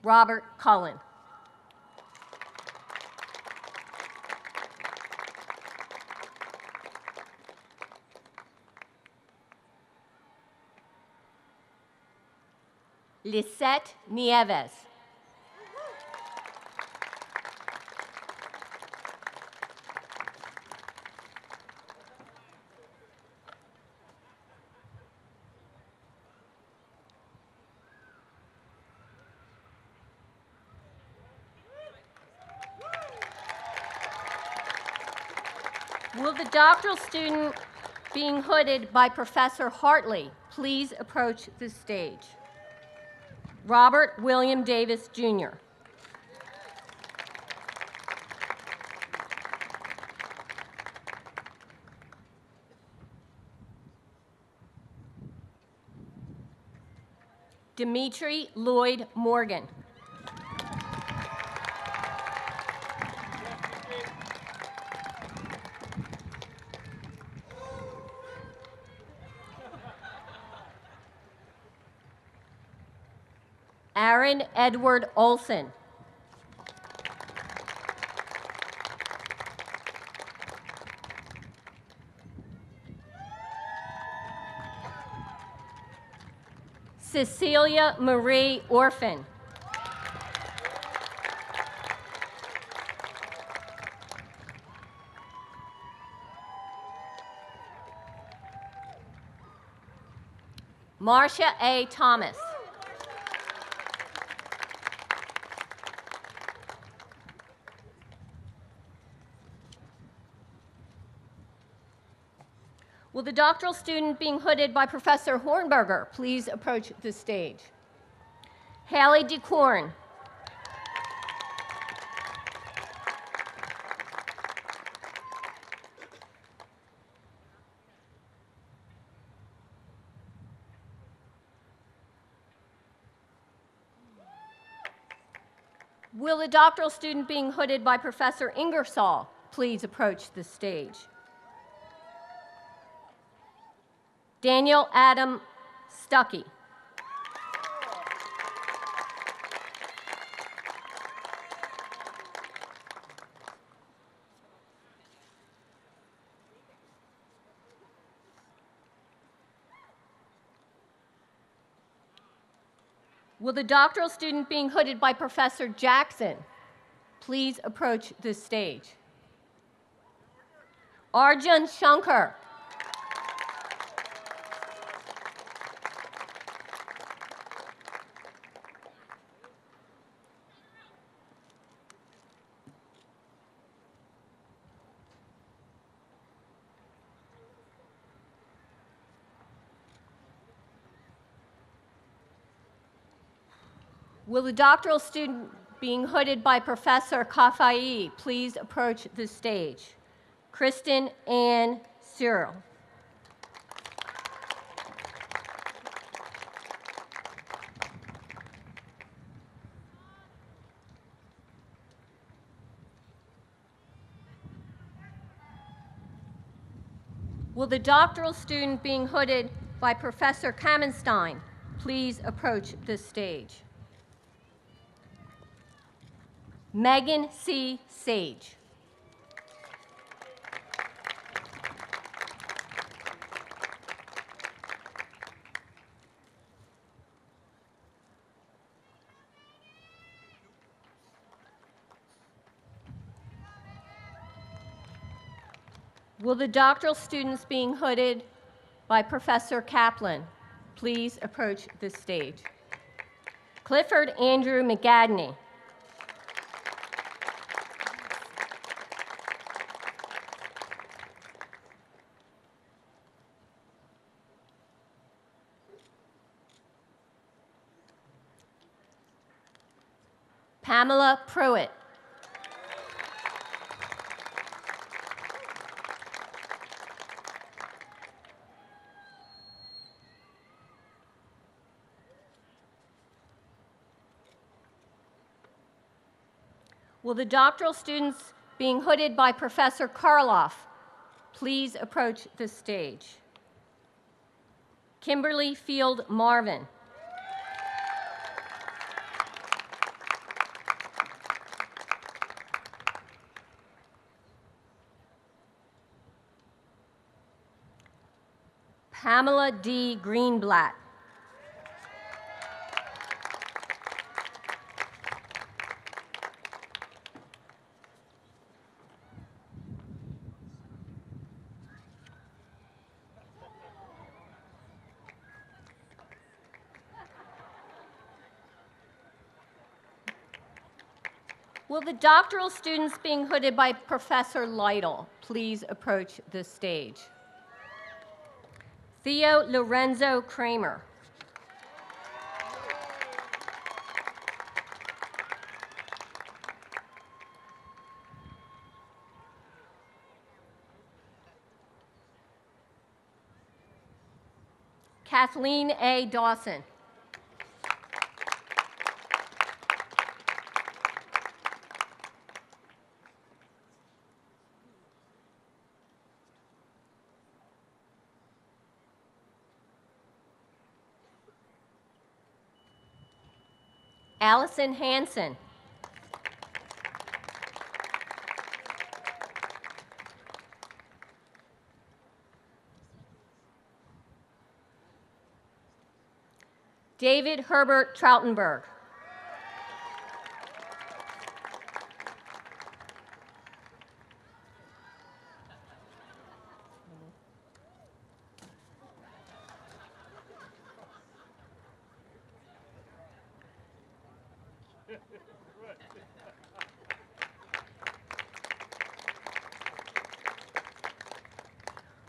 Robert Cullen. Lisette Nieves. Will the doctoral student being hooded by Professor Hartley please approach the stage? Robert William Davis, Jr. Dimitri Lloyd Morgan. Aaron Edward Olson. Cecilia Marie Orphan. Marcia A. Thomas. Will the doctoral student being hooded by Professor Hornberger please approach the stage? Haley DeCorn. Will the doctoral student being hooded by Professor Ingersoll please approach the stage? Daniel Adam Stuckey. Will the doctoral student being hooded by Professor Jackson please approach the stage? Arjun Shankar. Will the doctoral student being hooded by Professor Kafai please approach the stage? Kristen Ann Cyril. Will the doctoral student being hooded by Professor Kamenstein please approach the stage? Megan C. Sage. Will the doctoral students being hooded by Professor Kaplan please approach the stage? Clifford Andrew McGadney. Pamela Pruitt. Will the doctoral students being hooded by Professor Karloff, please approach the stage. Kimberly Field Marvin. Pamela D. Greenblatt. Will the doctoral students being hooded by Professor Lytle please approach the stage? Theo Lorenzo Kramer. Kathleen A. Dawson. Allison Hansen. David Herbert Troutenberg.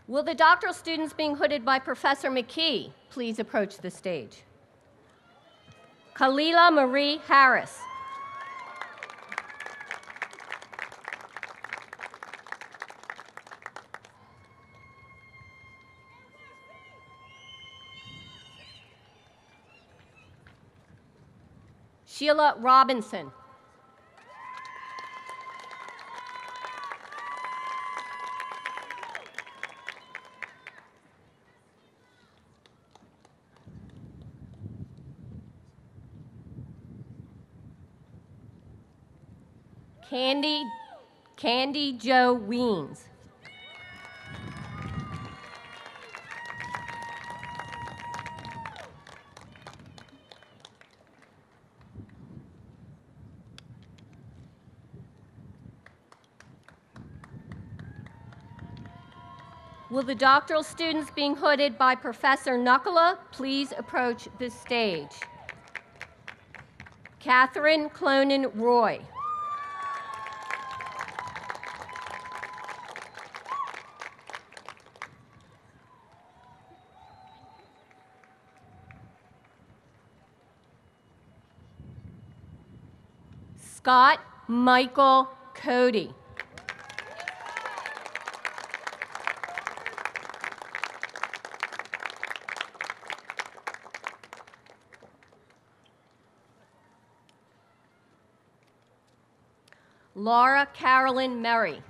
Will the doctoral students being hooded by Professor McKee please approach the stage? Kalila Marie Harris. Sheila Robinson. Candy Jo Weens. Will the doctoral students being hooded by Professor Knuckala please approach the stage? Catherine Clonan Roy. Scott Michael Cody. Laura Carolyn Merry.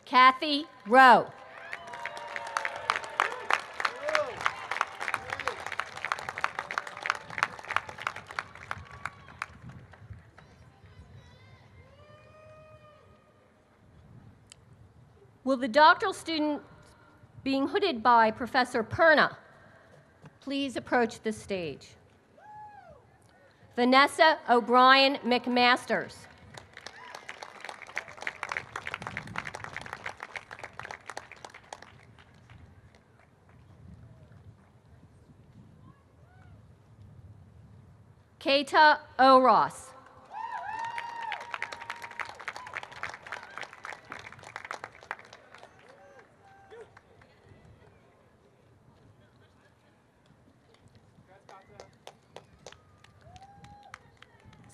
Kathy Rowe. Will the doctoral student being hooded by Professor Perna please approach the stage? Vanessa O'Brien McMasters. Keita O'Ross.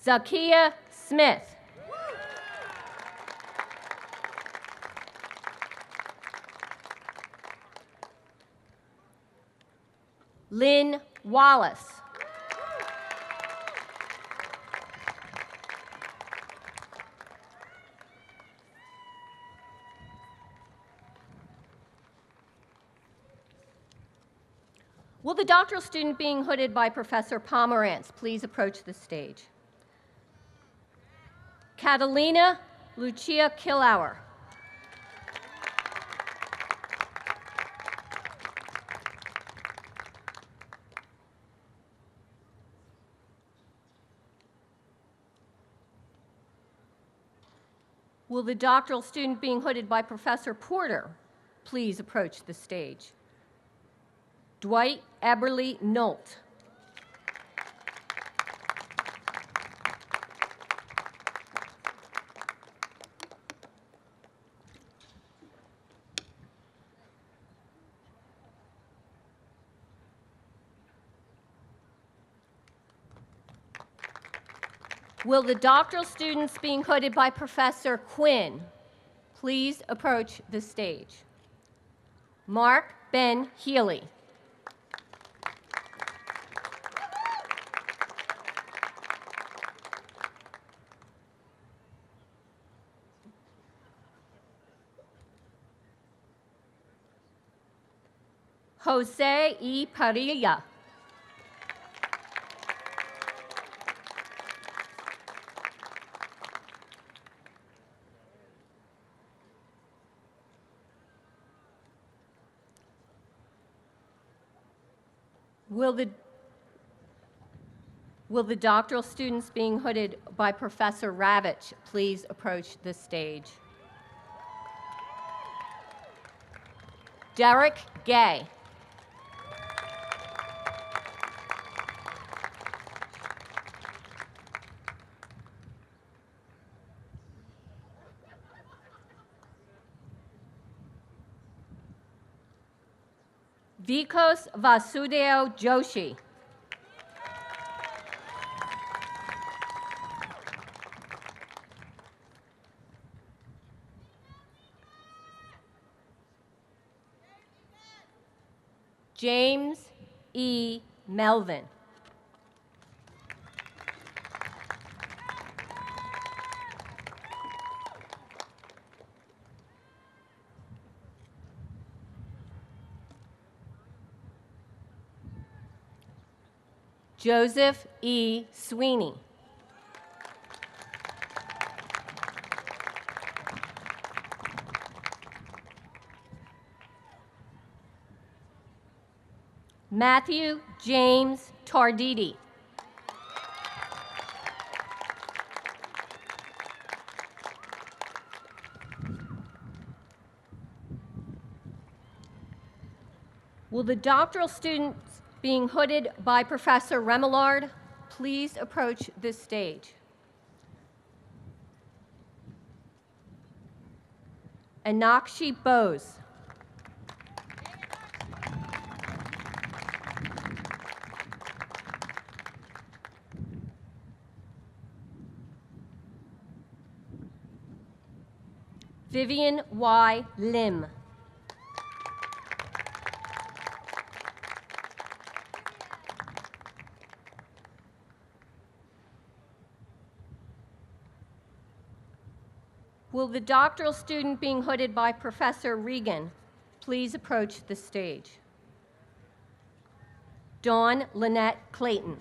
Zakia Smith. Lynn Wallace. Will the doctoral student being hooded by Professor Pomerantz please approach the stage? Catalina Lucia Killauer. Will the doctoral student being hooded by Professor Porter please approach the stage? Dwight Eberly Nolt. Will the doctoral students being hooded by Professor Quinn please approach the stage? Mark Ben Healy. Jose E. Parilla. Will the doctoral students being hooded by Professor Ravitch please approach the stage? Derek Gay. Vikos Vasudeo Joshi. James E. Melvin. Joseph E. Sweeney. Matthew James Tarditi. Will the doctoral students being hooded by Professor Remillard please approach this stage? Anakshi Bose. Vivian Y. Lim. Will the doctoral student being hooded by Professor Regan please approach the stage? Dawn Lynette Clayton.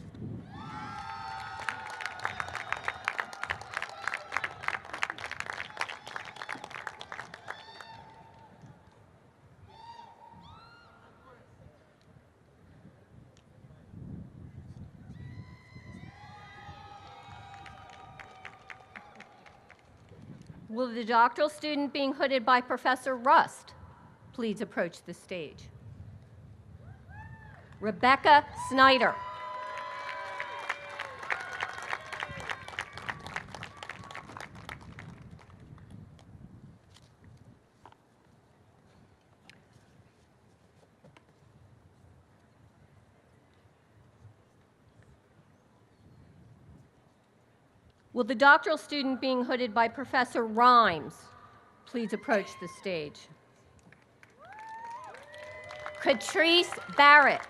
Will the doctoral student being hooded by Professor Rust please approach the stage? Rebecca Snyder. Will the doctoral student being hooded by Professor Rhymes please approach the stage? Catrice Barrett.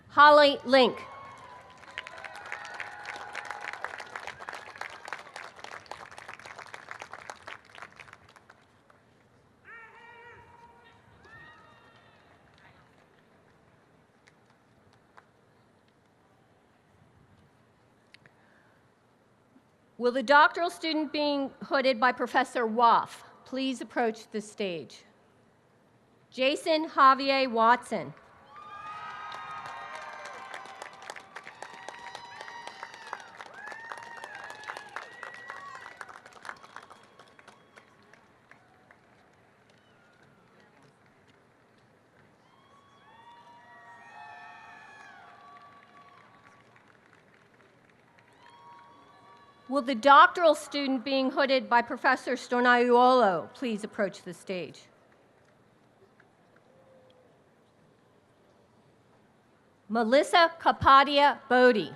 Holly Link. Will the doctoral student being hooded by Professor Waff please approach the stage? Jason Javier Watson. Will the doctoral student being hooded by Professor Stornaiuolo please approach the stage? Melissa Capadia Bodie.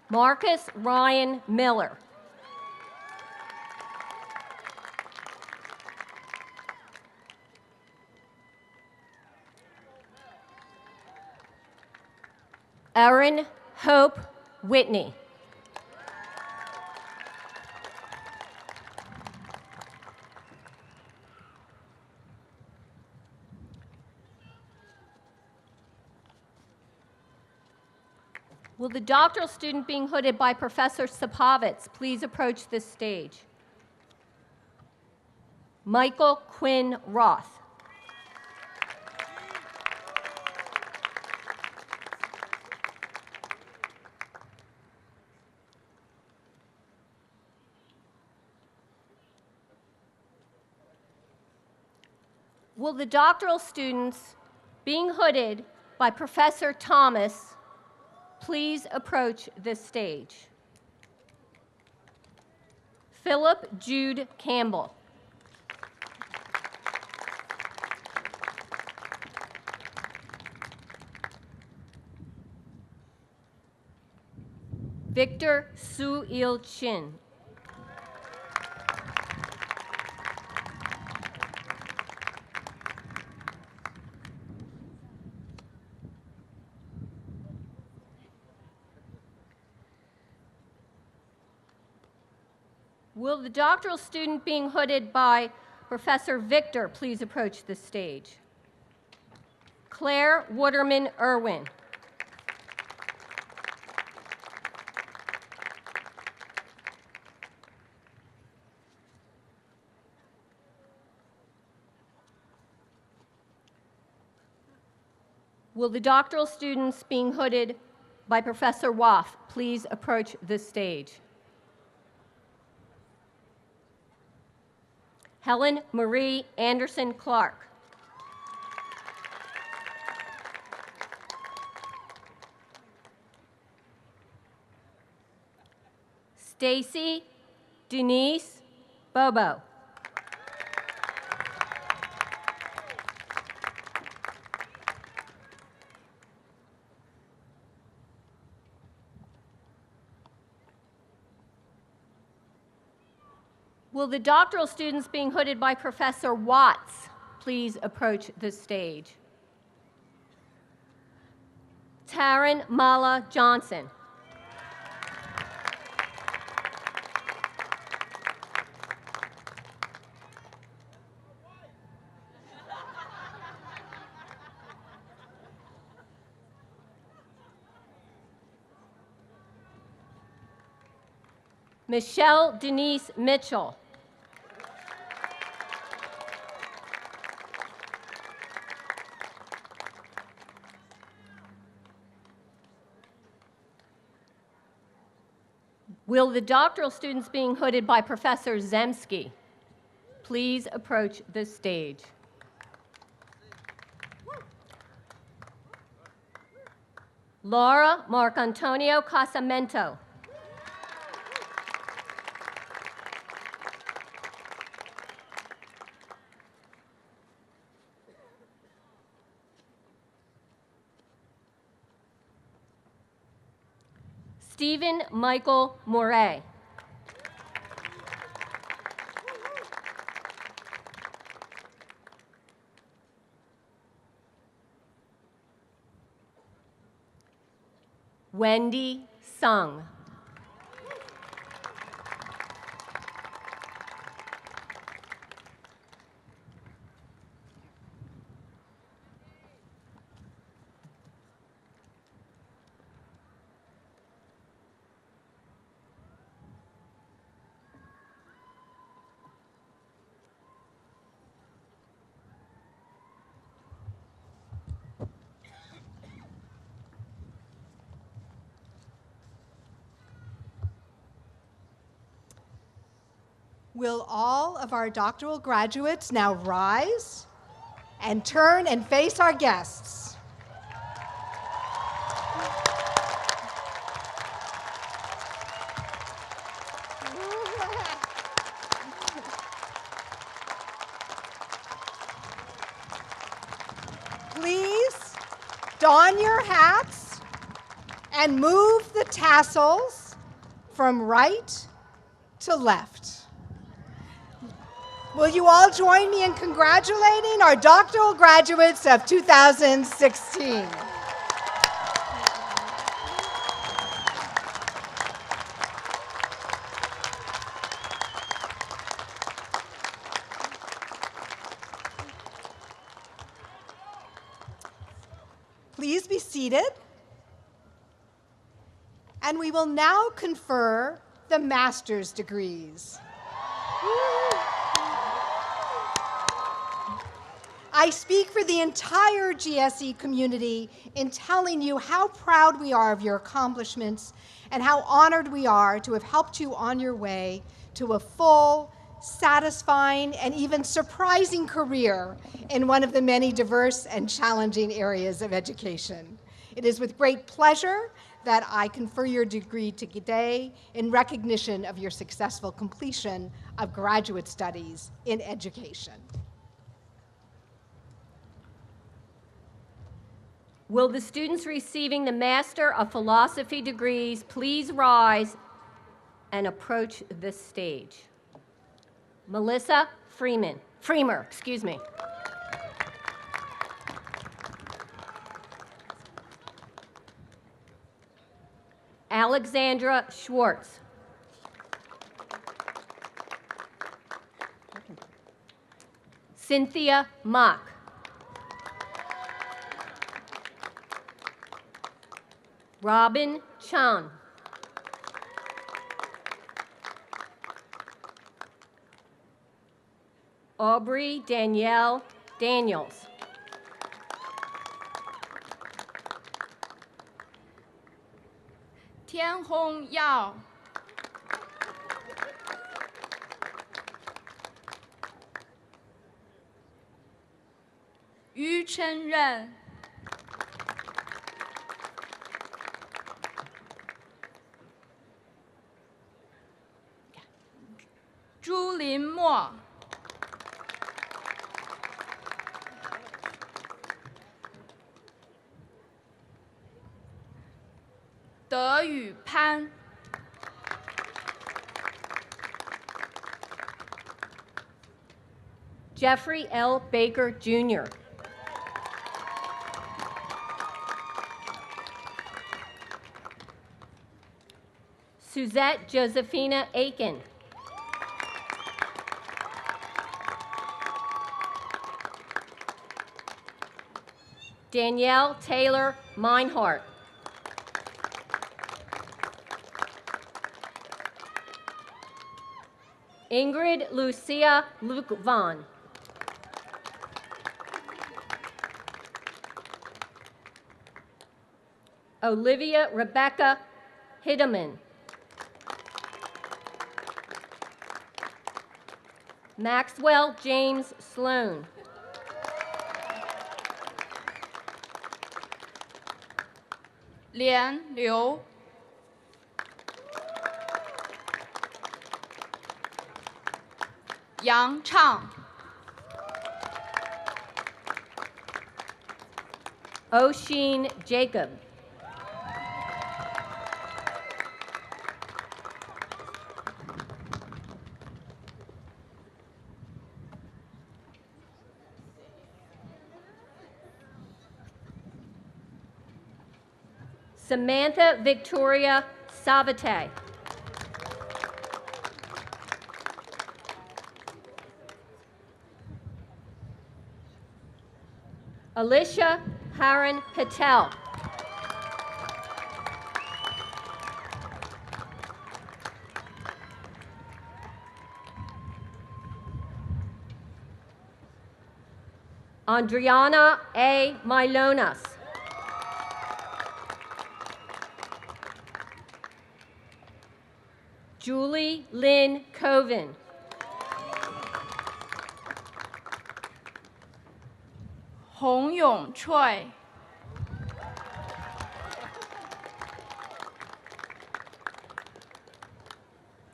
Marcus Ryan Miller. Erin Hope Whitney. Will the doctoral student being hooded by Professor Sapovitz please approach this stage? Michael Quinn Roth. Will the doctoral students being hooded by Professor Thomas please approach this stage? Philip Jude Campbell. Victor Su-Il Chin. Will the doctoral student being hooded by Professor Victor please approach the stage? Claire Waterman Irwin. Will the doctoral students being hooded by Professor Waff please approach the stage? Helen Marie Anderson Clark. Stacy Denise Bobo. Will the doctoral students being hooded by Professor Watts please approach the stage? Taryn Mala Johnson. Michelle Denise Mitchell. Will the doctoral students being hooded by Professor Zemsky please approach the stage? Laura Marcantonio Casamento. Stephen Michael Moret. Wendy Sung. Will all of our doctoral graduates now rise and turn and face our guests? Please don your hats and move the tassels from right to left. Will you all join me in congratulating our doctoral graduates of 2016? Please be seated. And we will now confer the master's degrees. I speak for the entire GSE community in telling you how proud we are of your accomplishments and how honored we are to have helped you on your way to a full, satisfying, and even surprising career in one of the many diverse and challenging areas of education. It is with great pleasure that I confer your degree today in recognition of your successful completion of graduate studies in education. Will the students receiving the Master of Philosophy degrees please rise and approach this stage? Melissa Freemer, excuse me. Alexandra Schwartz. Cynthia Mock. Robin Chan. Aubrey Danielle Daniels. Tianhong Yao. Yu Chen Ren. Zhu Lin Mo. De Yu Pan. Jeffrey L. Baker, Jr. Suzette Josephina Aiken. Danielle Taylor Meinhardt. Ingrid Lucia Luke-Von. Olivia Rebecca Hideman. Maxwell James Sloan. Lian Liu, Yang Chang, Oshin Jacob. Samantha Victoria Savate. Alicia Haran Patel. Andriana A. Milonas. Julie Lynn Coven. Hong Yong Choi,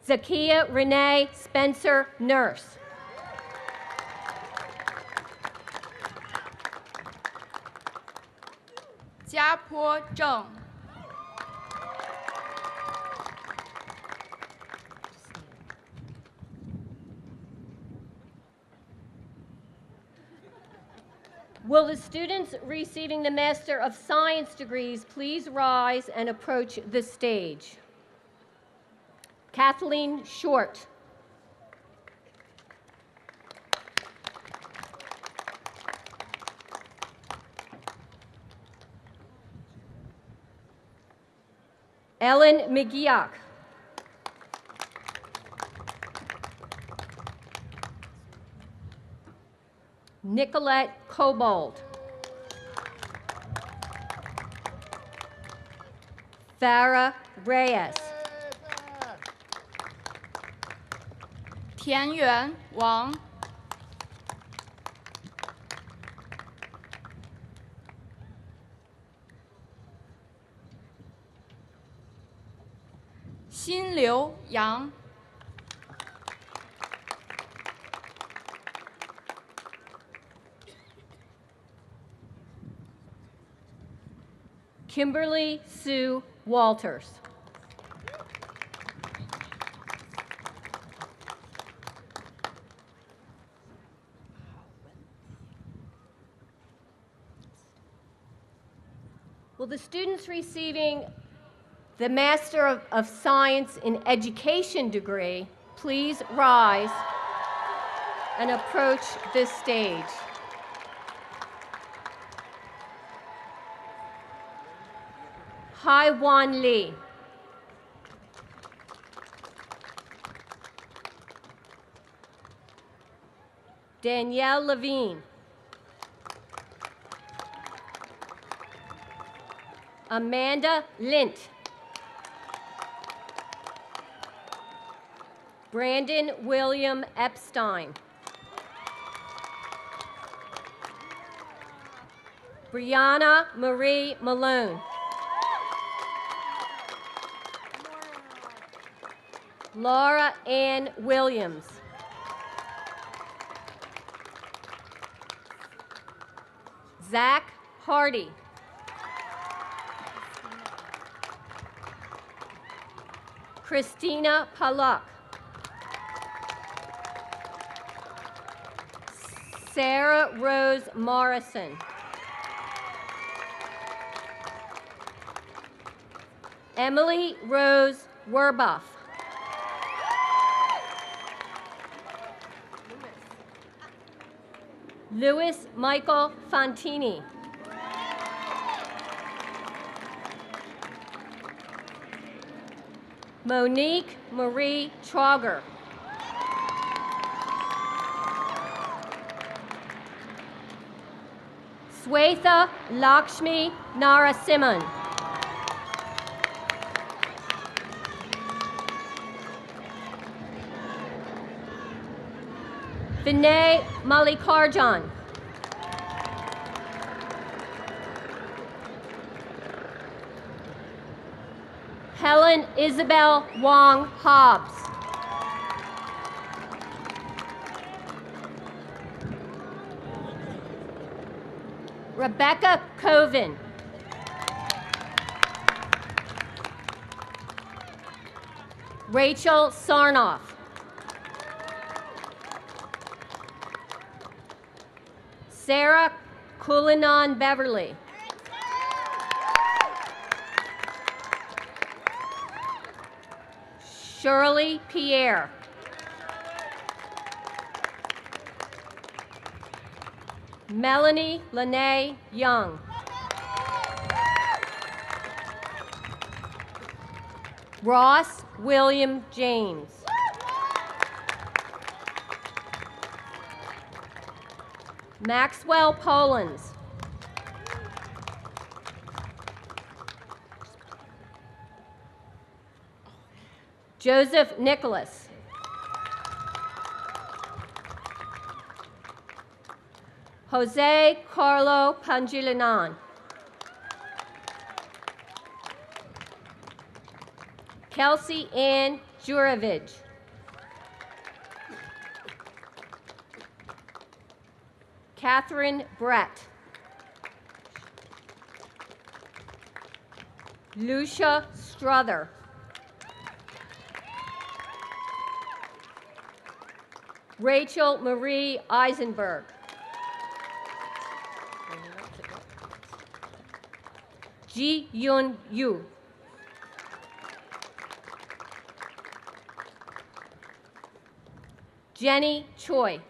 Zakia Renee Spencer Nurse. Jiapo Zheng, Will the students receiving the Master of Science degrees please rise and approach the stage? Kathleen Short. Ellen McGeoch. Nicolette Cobold. Farah Reyes. Tianyuan Wang, Xinliu Yang, Kimberly Sue Walters. Will the students receiving the Master of Science in Education degree please rise and approach this stage? Hai Wan Lee. Danielle Levine. Amanda Lint. Brandon William Epstein. Brianna Marie Malone. Laura Ann Williams. Zach Hardy. Christina Palak. Sarah Rose Morrison. Emily Rose Werbuff. Louis Michael Fontini. Monique Marie Trauger. Swetha Lakshmi Narasimhan. Vinay Malikarjan. Helen Isabel Wong Hobbs. Rebecca Coven. Rachel Sarnoff. Sarah Kulinan Beverly. Shirley Pierre. Melanie Lene Young. Ross William James. Maxwell Polans. Joseph Nicholas. Jose Carlo Pangilinan. Kelsey Ann Juravich. Catherine Brett. Lucia Struther. Rachel Marie Eisenberg. Ji Yun Yu. Jenny Choi.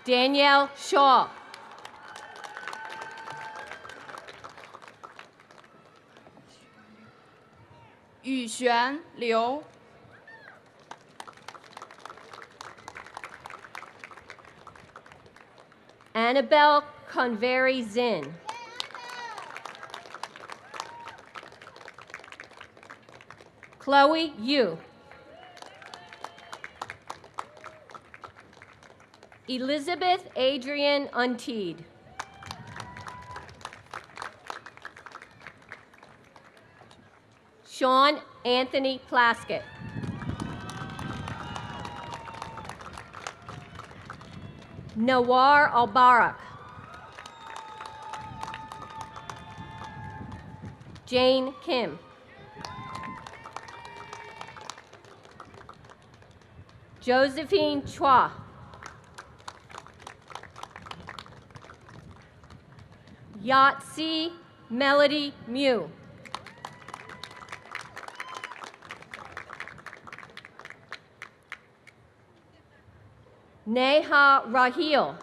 Danielle Shaw. Yuxuan Liu. Annabelle Convery Zinn. Chloe Yu. Elizabeth Adrian Unteed. Sean Anthony Plaskett. Nawar Albarak. Jane Kim. Josephine Chua. Yahtzee Melody Mew. Neha Rahil.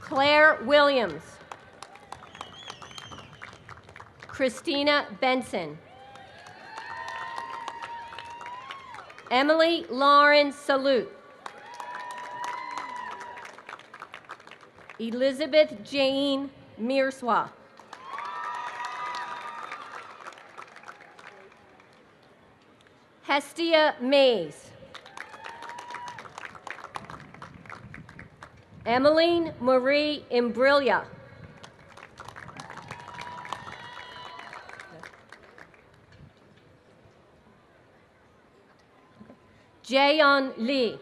Claire Williams. Christina Benson. Emily Lauren Salute. Elizabeth Jane Mirswa. Hestia Mays. Emmeline Marie Imbrilla. Jaeyeon Lee.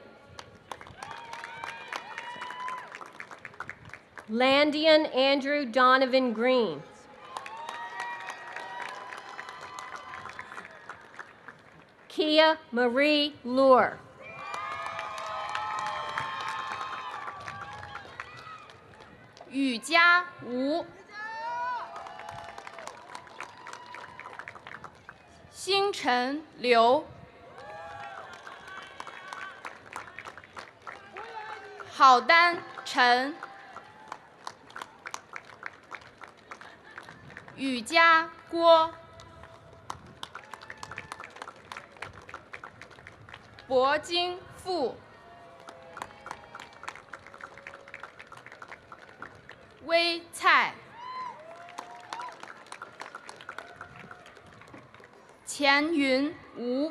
Landian Andrew Donovan Green. Kia Marie Lure. Yu Jia Wu. Xingchen Liu. Haodan Chen. Yu Jia Guo. Bo Jing Fu. Wei Cai. 钱云吴，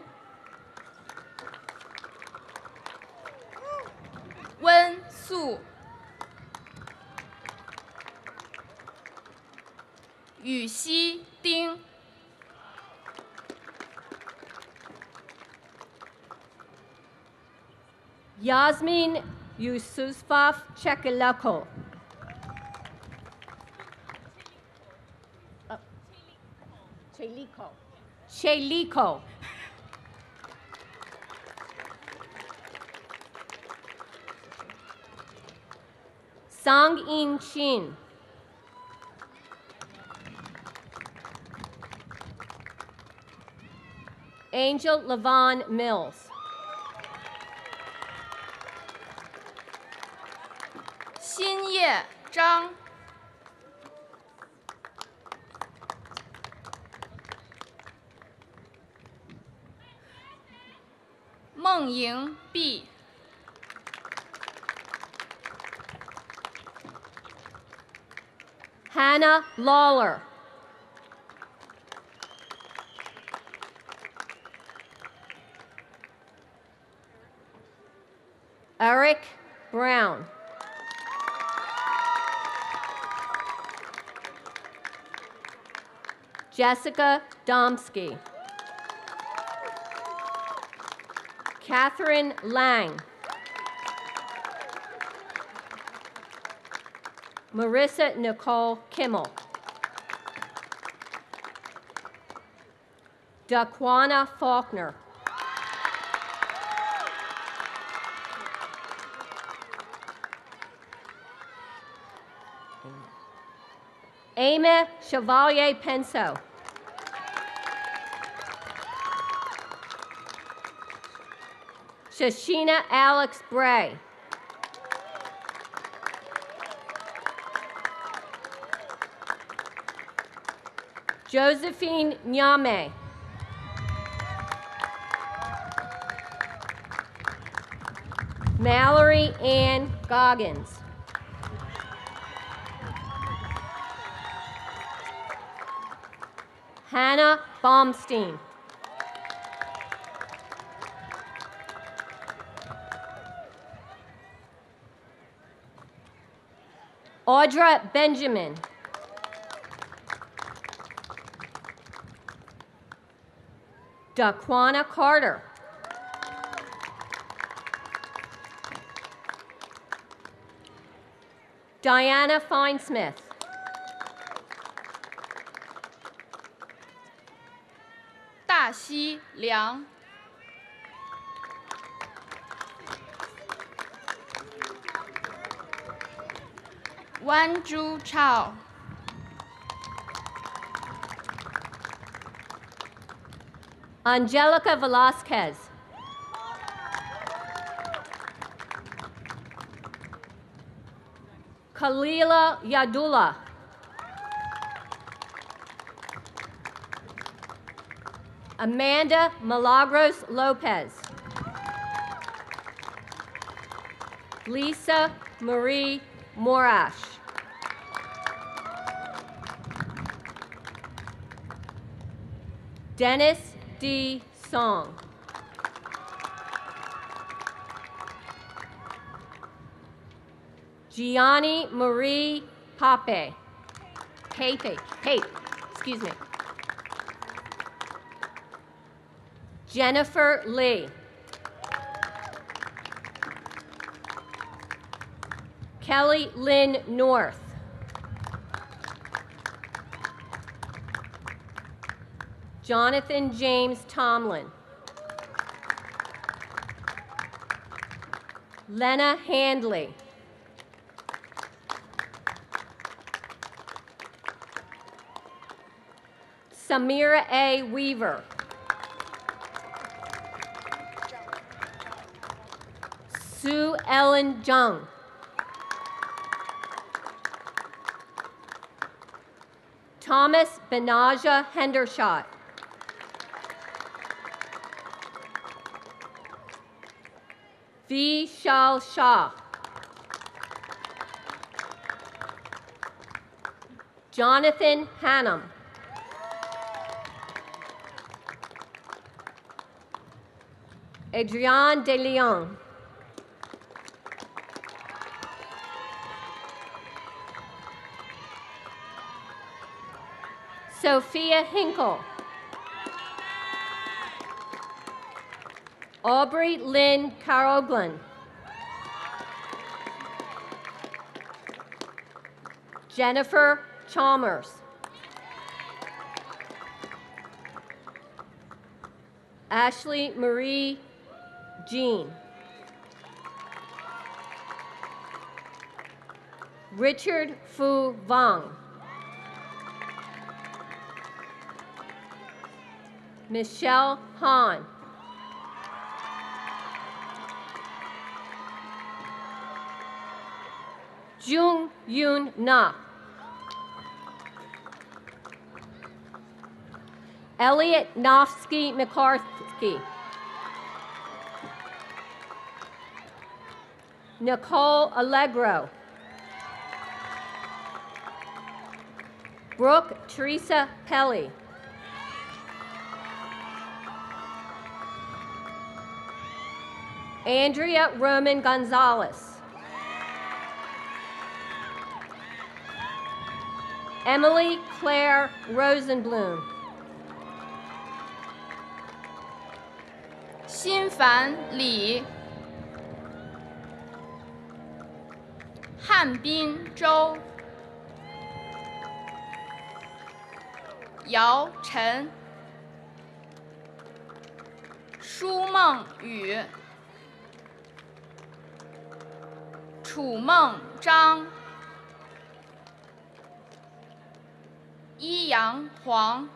温素，禹锡丁， Yasmin Yusufov Chekeleko. Cheliko. Sang-in Chin. Angel Levon Mills. 新叶张， 孟莹碧， Hannah Lawler. Eric Brown. Jessica Domsky. Catherine Lang. Marissa Nicole Kimmel. Daquana Faulkner. Amy Chevalier Penso. Shashina Alex Bray. Josephine Nyame. Mallory Ann Goggins. Hannah Baumstein. Audra Benjamin. Daquana Carter. Diana Finesmith. "大西凉， Wan Zhu Chao, Angelica Velasquez. Khalila Yadullah. Amanda Milagros Lopez. Lisa Marie Morash. Dennis D. Song. Gianni Marie Pape. Excuse me. Jennifer Lee. Kelly Lynn North. Jonathan James Tomlin. Lena Handley. Samira A. Weaver. Sue Ellen Jung. Thomas Benaja Hendershot. Vishal Shah. Jonathan Hannum. Adrienne De Leon. Sophia Hinkle. Aubrey Lynn Caroglin. Jennifer Chalmers. Ashley Marie Jean. Richard Fu Vang. Michelle Han. Jung Yoon Na. Elliot Nofsky McCarthy. Nicole Allegro. Brooke Teresa Pelly. Andrea Roman Gonzalez. Emily Claire Rosenblum. 辛凡李、汉滨周、姚晨、舒梦雨、楚梦章、伊阳黄、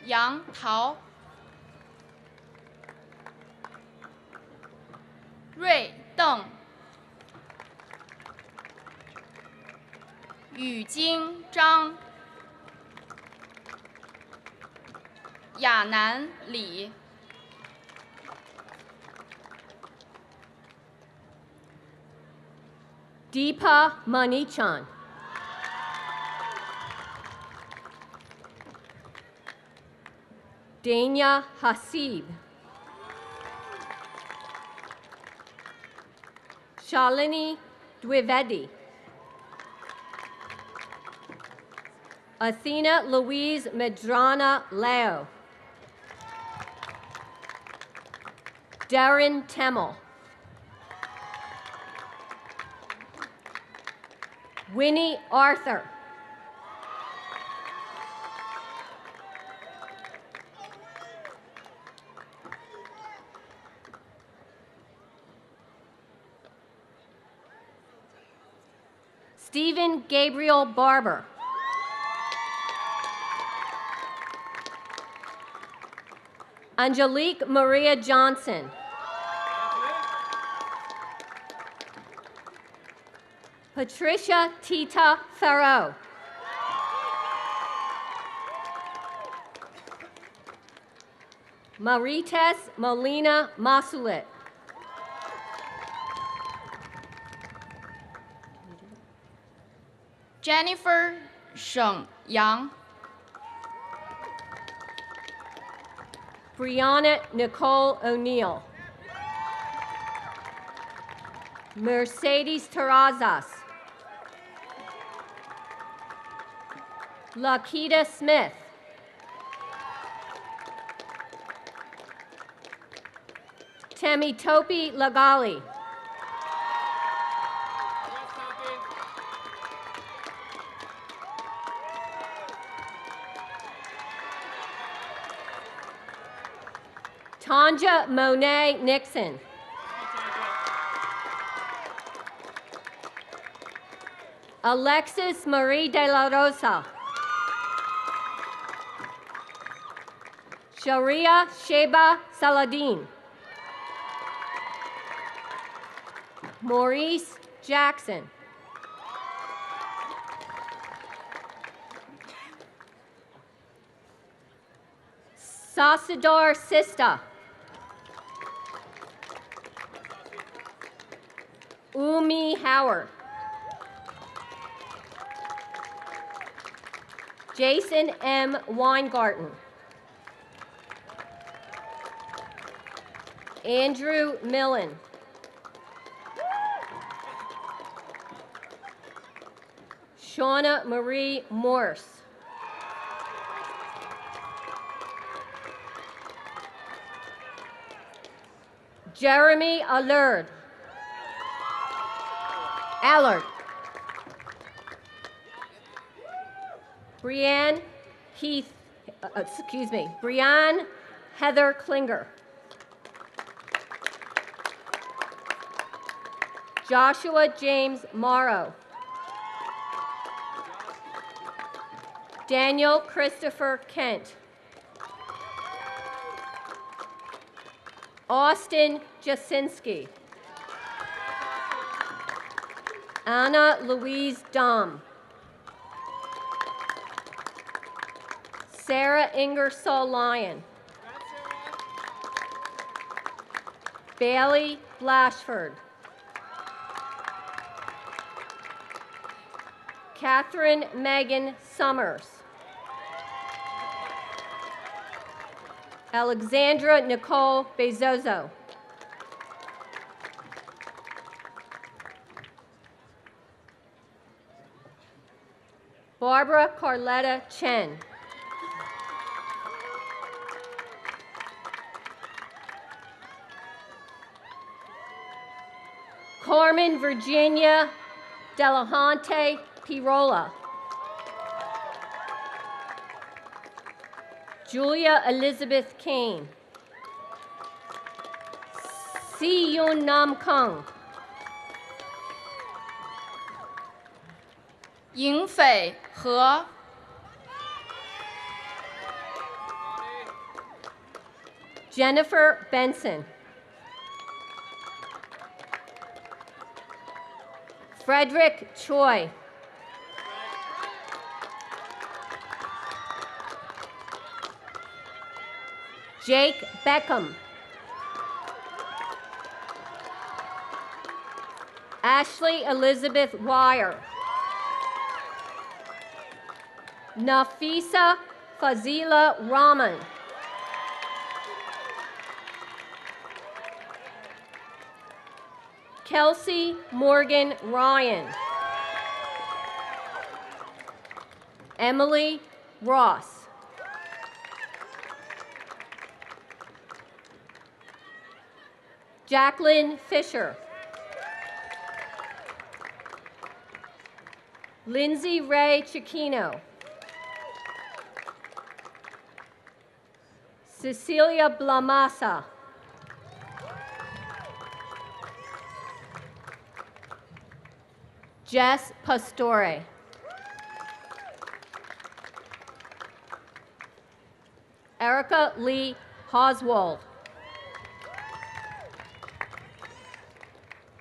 杨桃、瑞邓、宇京张、亚楠李、Deepa Manichan. Dania Hasib. Shalini Dwivedi. Athena Louise Medrana Leo. Darren Temmel. Winnie Arthur. Stephen Gabriel Barber. Angelique Maria Johnson. Patricia Tita Farrow. Marites Molina Masulit. Jennifer 沈阳、 Brianna Nicole O'Neill. Mercedes Terrazas. Lakita Smith. Temitope Lagali. Tanja Monet Nixon. Alexis Marie de la Rosa. Sharia Sheba Saladin. Maurice Jackson. Sasador Sista. Umi Howard. Jason M. Weingarten. Andrew Millen. Shauna Marie Morse. Jeremy Allard. Brianne Brianne Heather Klinger. Joshua James Morrow. Daniel Christopher Kent. Austin Jasinski. Anna Louise Dom. Sarah Ingersoll Lyon. Bailey Blashford. Catherine Megan Summers. Alexandra Nicole Bezozo. Barbara Carletta Chen. Carmen Virginia Delahante Pirola. Julia Elizabeth Kane. Si Yun Nam Kung. 尹斐和 Jennifer Benson. Frederick Choi. Jake Beckham. Ashley Elizabeth Wire. Nafisa Fazila Rahman. Kelsey Morgan Ryan. Emily Ross. Jacqueline Fisher. Lindsay Ray Chiquino. Cecilia Blamasa. Jess Pastore. Erica Lee Oswald.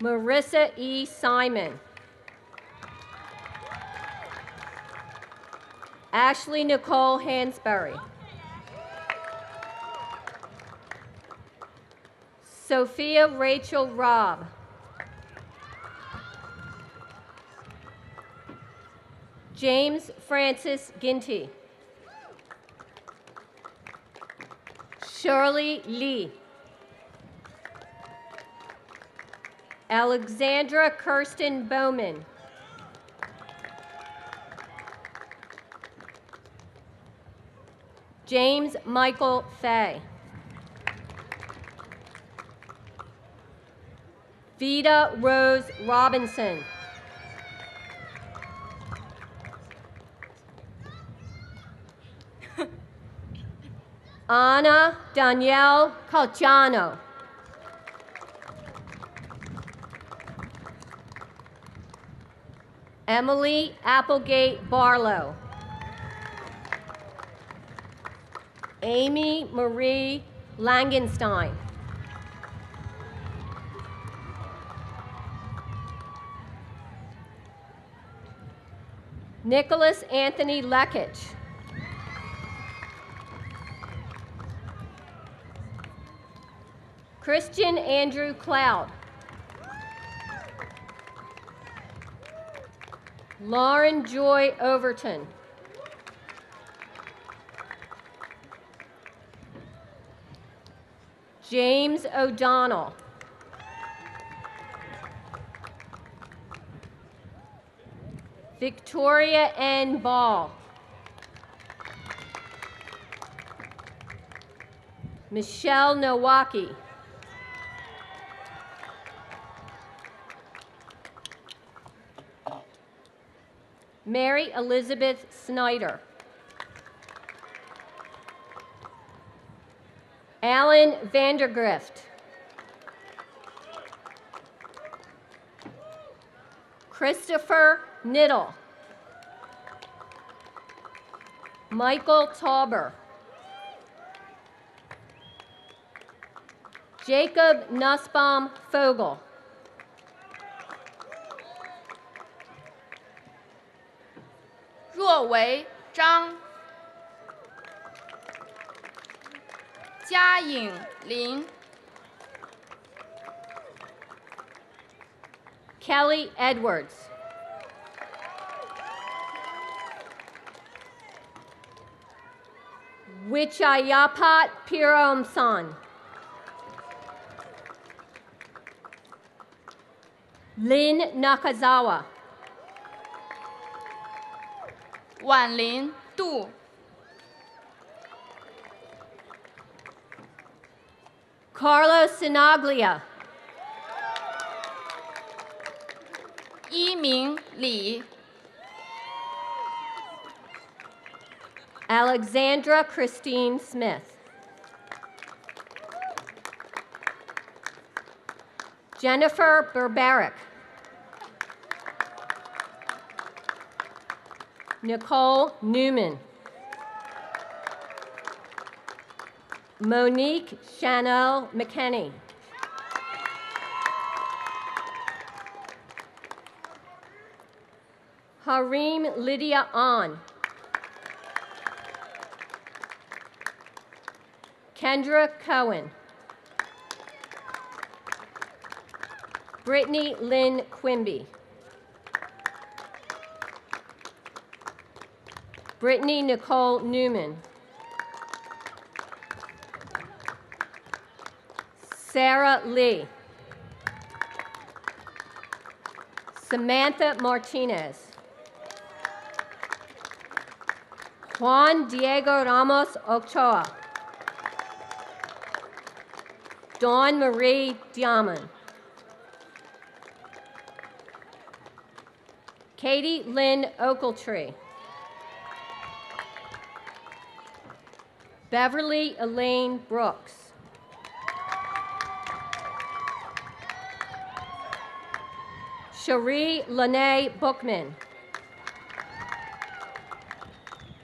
Marissa E. Simon. Ashley Nicole Hansberry. Sophia Rachel Robb. James Francis Ginty. Shirley Lee. Alexandra Kirsten Bowman. James Michael Fay. Vida Rose Robinson. Anna Danielle Calciano. Emily Applegate Barlow. Amy Marie Langenstein. Nicholas Anthony Lekich. Christian Andrew Cloud. Lauren Joy Overton. James O'Donnell. Victoria N. Ball. Michelle Nowaki. Mary Elizabeth Snyder. Alan Vandergrift. Christopher Niddle. Michael Tauber. Jacob Nussbaum Fogel.若为张，嘉颖林， Kelly Edwards. Wichayapat Piromsan. Lin Nakazawa. 婉林杜， Carlos Sinaglia. 一鸣李， Alexandra Christine Smith. Jennifer Berberick. Nicole Newman. Monique Chanel McKenney. Harim Lydia An. Kendra Cohen. Brittany Lynn Quimby. Brittany Nicole Newman. Sarah Lee. Samantha Martinez. Juan Diego Ramos Ochoa. Dawn Marie Diamond. Katie Lynn Oakletree. Beverly Elaine Brooks. Cherie Lene Bookman.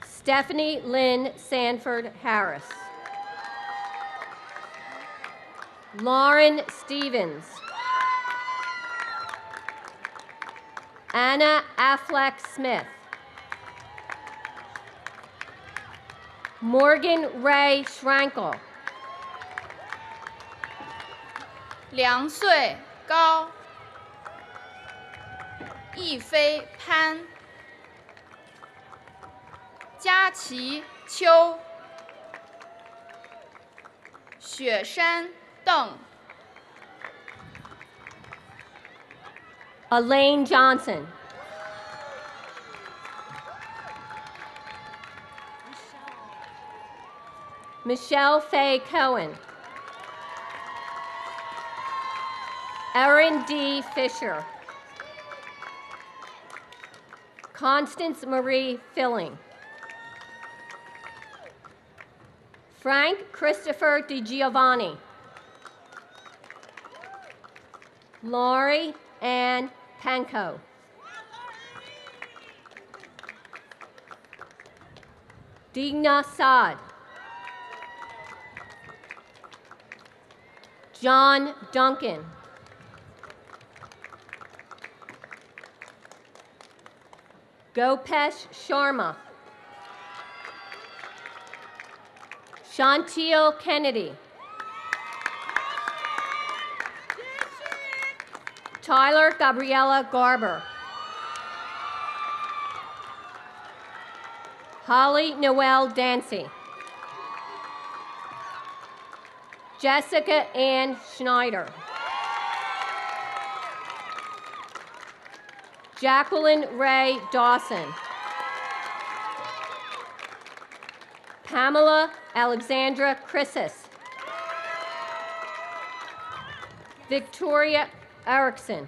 Stephanie Lynn Sanford Harris. Lauren Stevens. Anna Affleck Smith. Morgan Ray Schrankel. 梁穗高，易飞潘，佳琪秋，雪山邓， Elaine Johnson. Michelle Faye Cohen. Erin D. Fisher. Constance Marie Filling. Frank Christopher DiGiovanni. Laurie Ann Pankow. Digna Saad. John Duncan. Gopesh Sharma. Chantil Kennedy. Tyler Gabriella Garber. Holly Noel Dancy. Jessica Ann Schneider. Jacqueline Ray Dawson. Pamela Alexandra Chrisis. Victoria Erickson.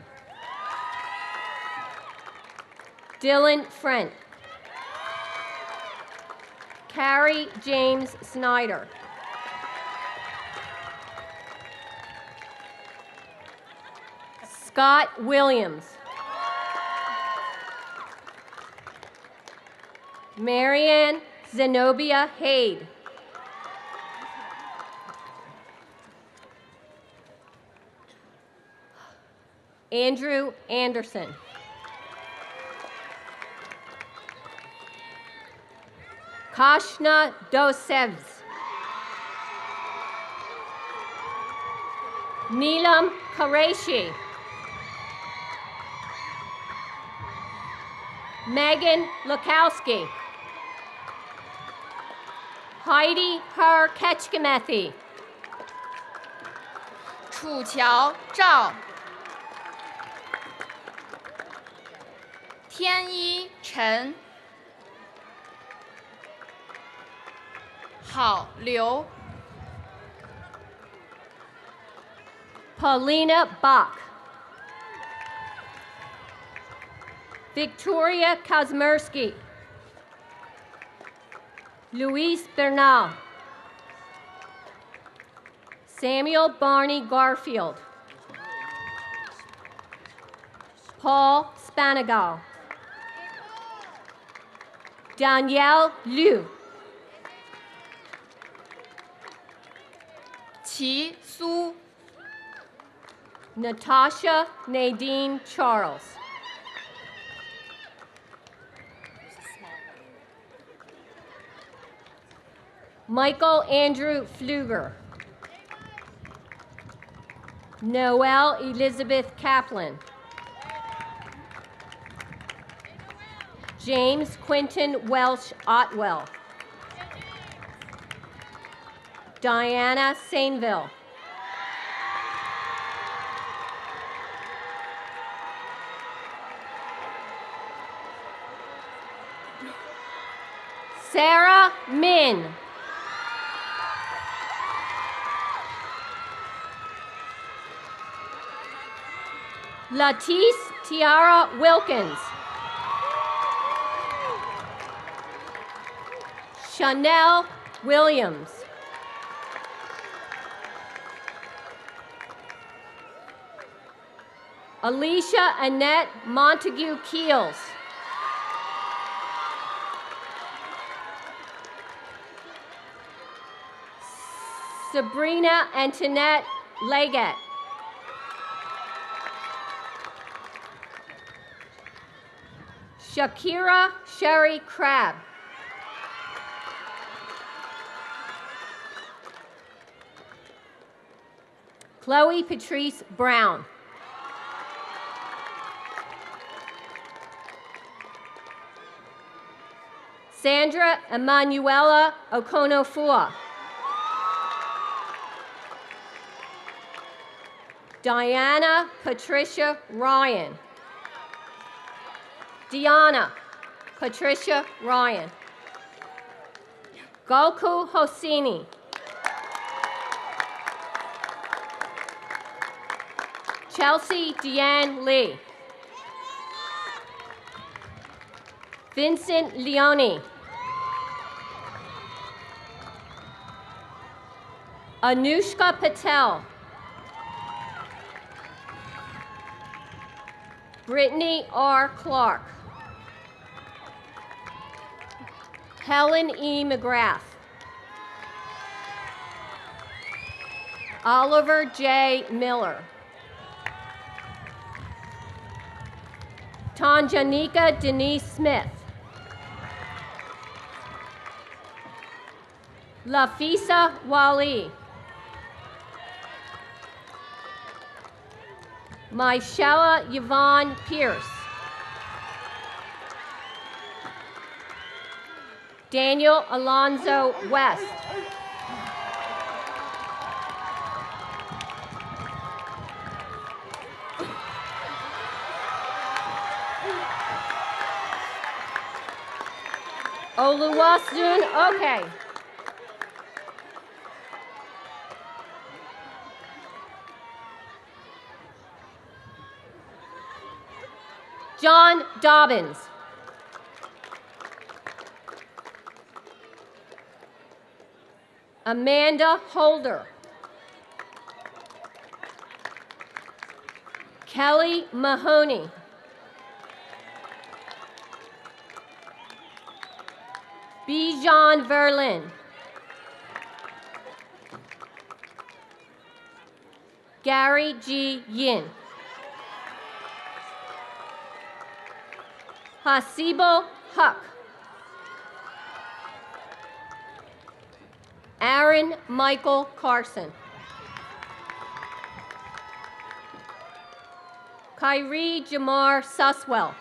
Dylan Frent. Carrie James Snyder. Scott Williams. Marianne Zenobia Haid. Andrew Anderson. Kashna Dosevs. Neelam Qureshi. Megan Lukowski. Heidi Her Ketchkamethi. 楚乔赵，天一陈，郝刘， Paulina Bach. Victoria Kazmersky. Luis Bernal. Samuel Barney Garfield. Paul Spanagal. Danielle Liu. 齐苏， Natasha Nadine Charles. Michael Andrew Pfluger. Noelle Elizabeth Kaplan. James Quinton Welsh Otwell. Diana Sainville. Sarah Min. Latisse Tiara Wilkins. Chanel Williams. Alicia Annette Montague Keels. Sabrina Antoinette Leggett. Shakira Sherry Crabb. Chloe Patrice Brown. Sandra Emanuela Okonofua. Diana Patricia Ryan. Diana Patricia Ryan. Goku Hosseini. Chelsea Deanne Lee. Vincent Leone. Anushka Patel. Brittany R. Clark. Helen E. McGrath. Oliver J. Miller. Tanjanika Denise Smith. Lafisa Wali. Myshella Yvonne Pierce. Daniel Alonzo West. Oluwasun Oke. John Dobbins. Amanda Holder. Kelly Mahoney. Bijan Verlin. Gary G. Yin. Hasibo Huck. Aaron Michael Carson. Kyrie Jamar Suswell.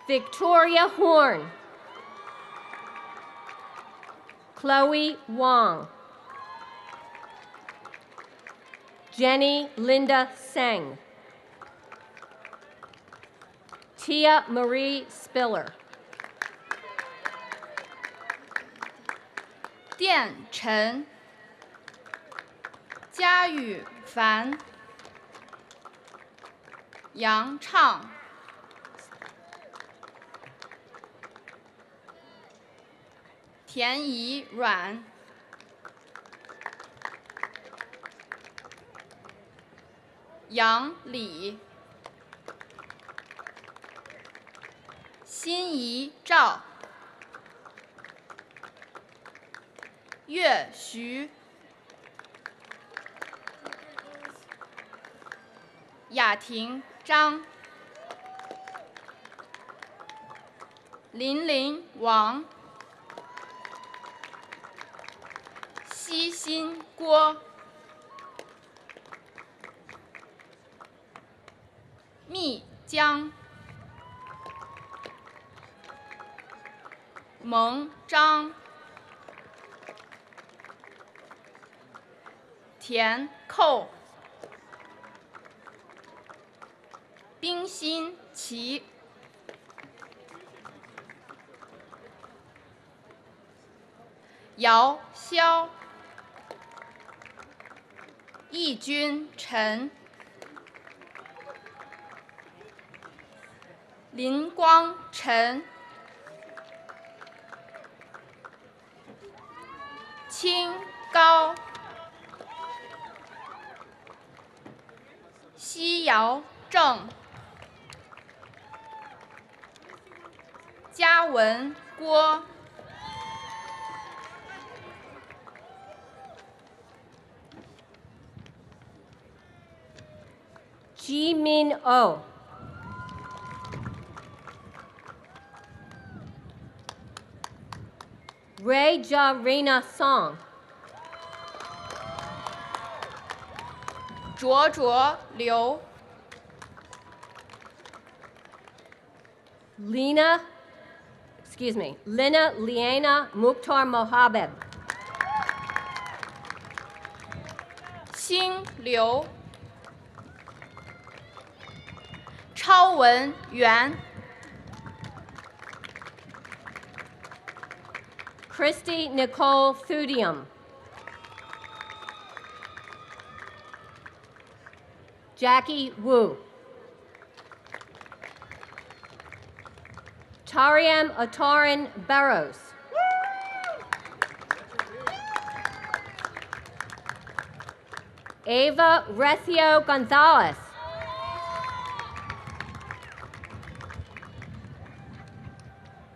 Victoria Horn. Chloe Wong. Jenny Linda Seng. Tia Marie Spiller. 电陈、嘉雨凡、杨畅、田怡阮、杨李、辛怡赵、岳徐、雅婷张、林林王、西辛郭、密江、蒙张、田寇、冰心琪、姚潇、易君陈、林光晨、清高、西瑶正、嘉文郭、Jimin O. Ray Ja Reina Song. 卓卓刘、 Lina Liana Mukhtar Mohabeb. 星刘、超文元、 Christy Nicole Thudium. Jackie Wu. Tariam Ataran Barros. Ava Recio Gonzalez.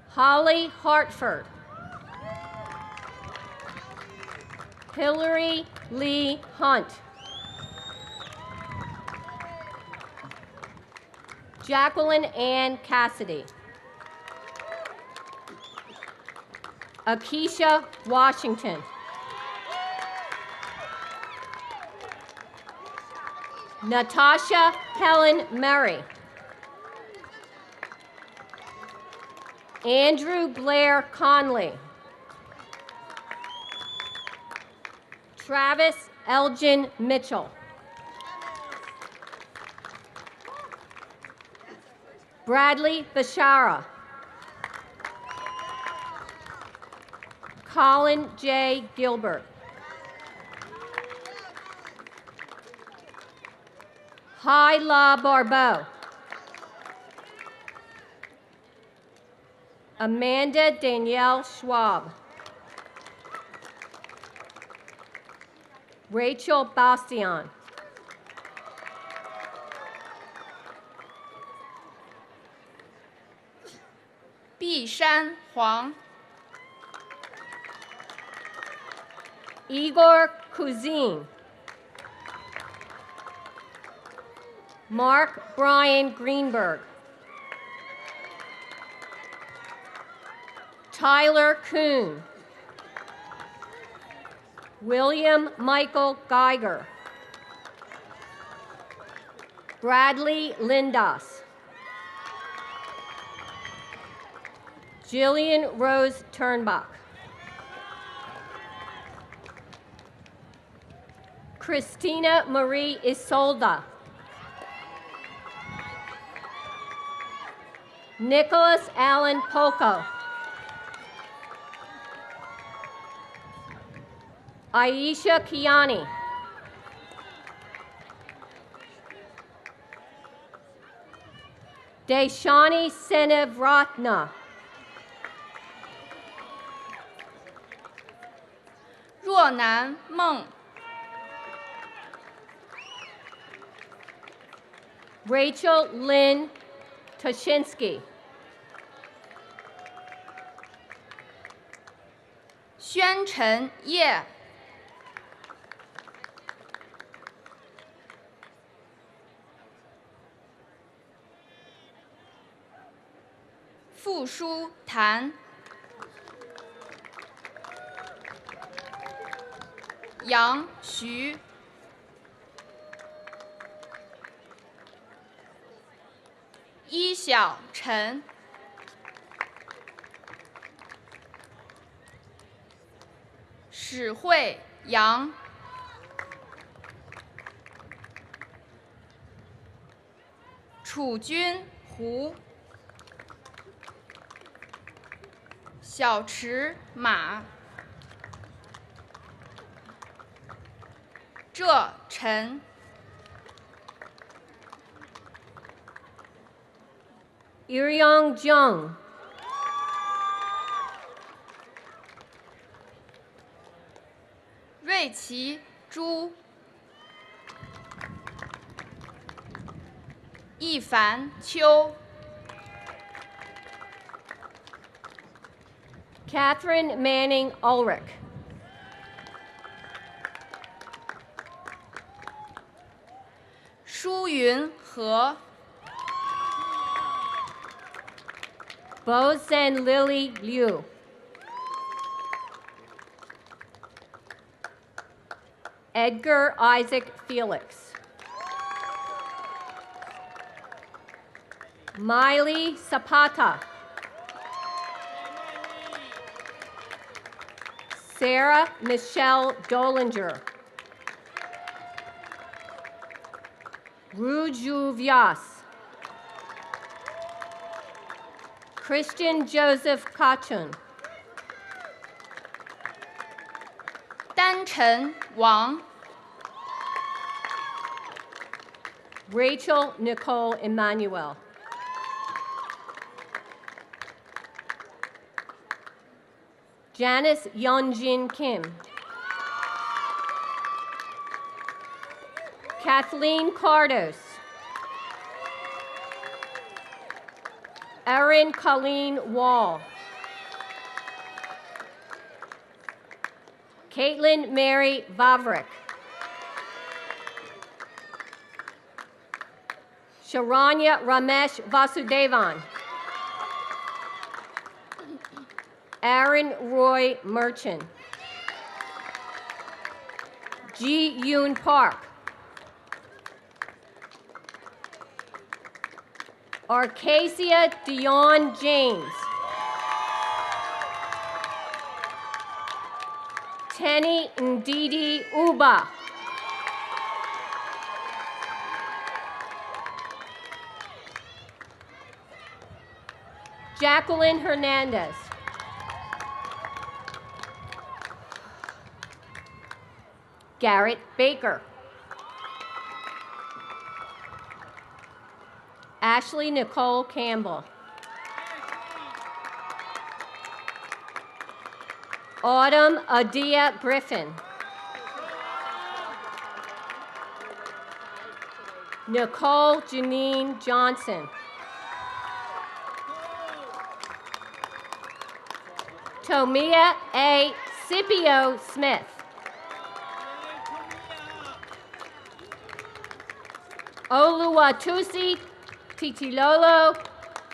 Holly Hartford. Hillary Lee Hunt. Jacqueline Ann Cassidy. Akeisha Washington. Natasha Helen Murray. Andrew Blair Conley. Travis Elgin Mitchell. Bradley Bashara. Colin J. Gilbert. Hyla Barbeau. Amanda Danielle Schwab. Rachel Bastian.碧山黄、 Igor Kuzin. Mark Brian Greenberg. Tyler Kuhn. William Michael Geiger. Bradley Lindas. Jillian Rose Turnbach. Christina Marie Isolda. Nicholas Allen Polko. Aisha Kiani. Deshani Senevratna. 若男梦、 Rachel Lynn Toshinsky. 宣陈烨、 傅书谭、 杨徐、 伊小陈、 史慧杨、 楚君胡、 小池马、 这陈、 Iryong Jung. 瑞奇朱、 易凡秋、 Catherine Manning Ulrich. 舒云和、 Bozen Lily Liu. Edgar Isaac Felix. Miley Zapata. Sarah Michelle Dolinger. Ruju Vyas. Christian Joseph Kachun. 丹晨王、 Rachel Nicole Emmanuel. Janice Yeonjin Kim. Kathleen Cardos. Erin Colleen Wall. Caitlin Mary Vavrick. Sharanya Ramesh Vasudevan. Aaron Roy Merchant. Ji Yoon Park. Arcasia Dion James. Tenny Ndidi Uba. Jacqueline Hernandez. Garrett Baker. Ashley Nicole Campbell. Autumn Adia Griffin. Nicole Janine Johnson. Tomia A. Scipio Smith. Oluwatusi Titilolo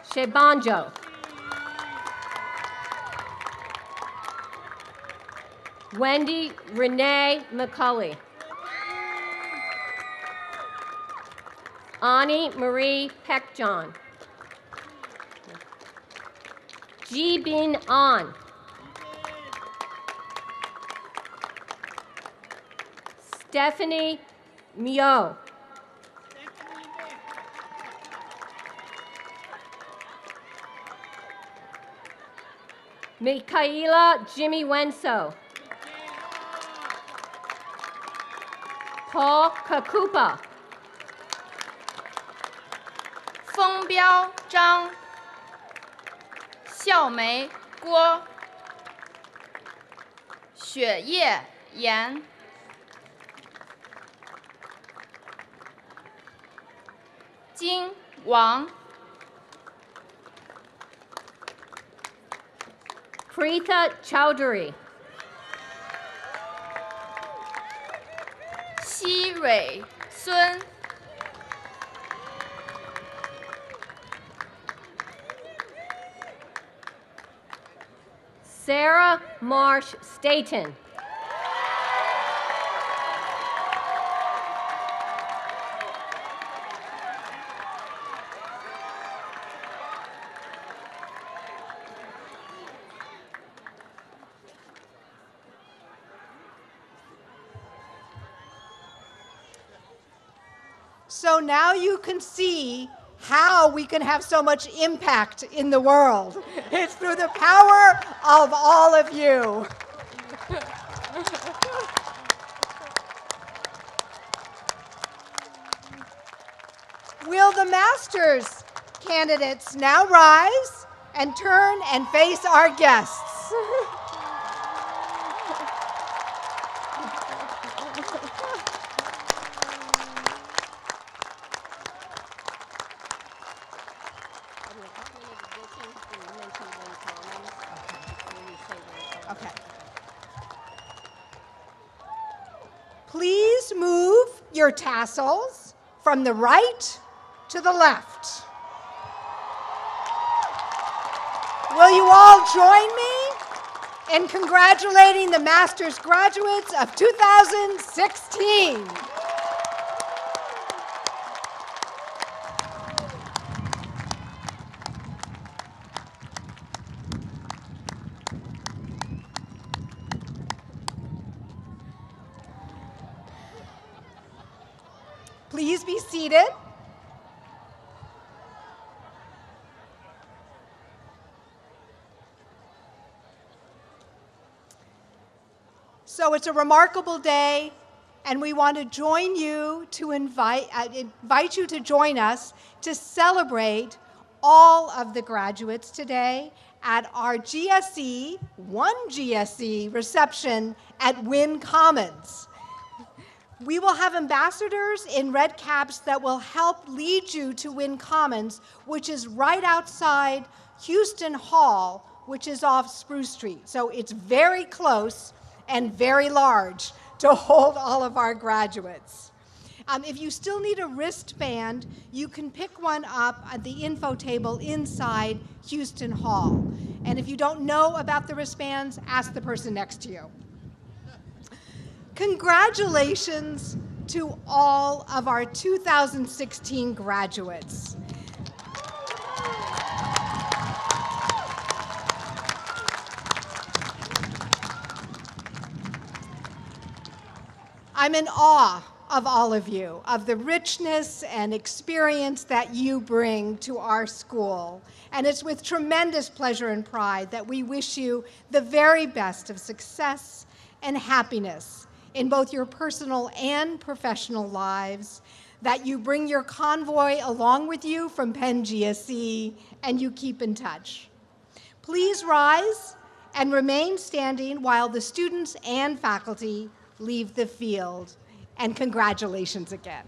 Shebanjo. Wendy Renee McCulley. Ani Marie Peckjohn. Jibin An. Stephanie Mio. Michaela Jimmy Wenso. Paul Kakupa. 封标张，笑梅郭，雪夜严，金王， Preetha Chowdhury. 西蕊孙， Sarah Marsh Staten. So now you can see how we can have so much impact in the world. It's through the power of all of you. Will the master's candidates now rise and turn and face our guests? Okay. Please move your tassels from the right to the left. Will you all join me in congratulating the master's graduates of 2016? Please be seated. So it's a remarkable day, and we want to join you to invite you to join us to celebrate all of the graduates today at our GSE, one GSE reception at Wynn Commons. We will have ambassadors in red caps that will help lead you to Wynn Commons, which is right outside Houston Hall, which is off Spruce Street. So it's very close and very large to hold all of our graduates. If you still need a wristband, you can pick one up at the info table inside Houston Hall. And if you don't know about the wristbands, ask the person next to you. Congratulations to all of our 2016 graduates. I'm in awe of all of you, of the richness and experience that you bring to our school. And it's with tremendous pleasure and pride that we wish you the very best of success and happiness in both your personal and professional lives, that you bring your convoy along with you from Penn GSE, and you keep in touch. Please rise and remain standing while the students and faculty leave the field. And congratulations again.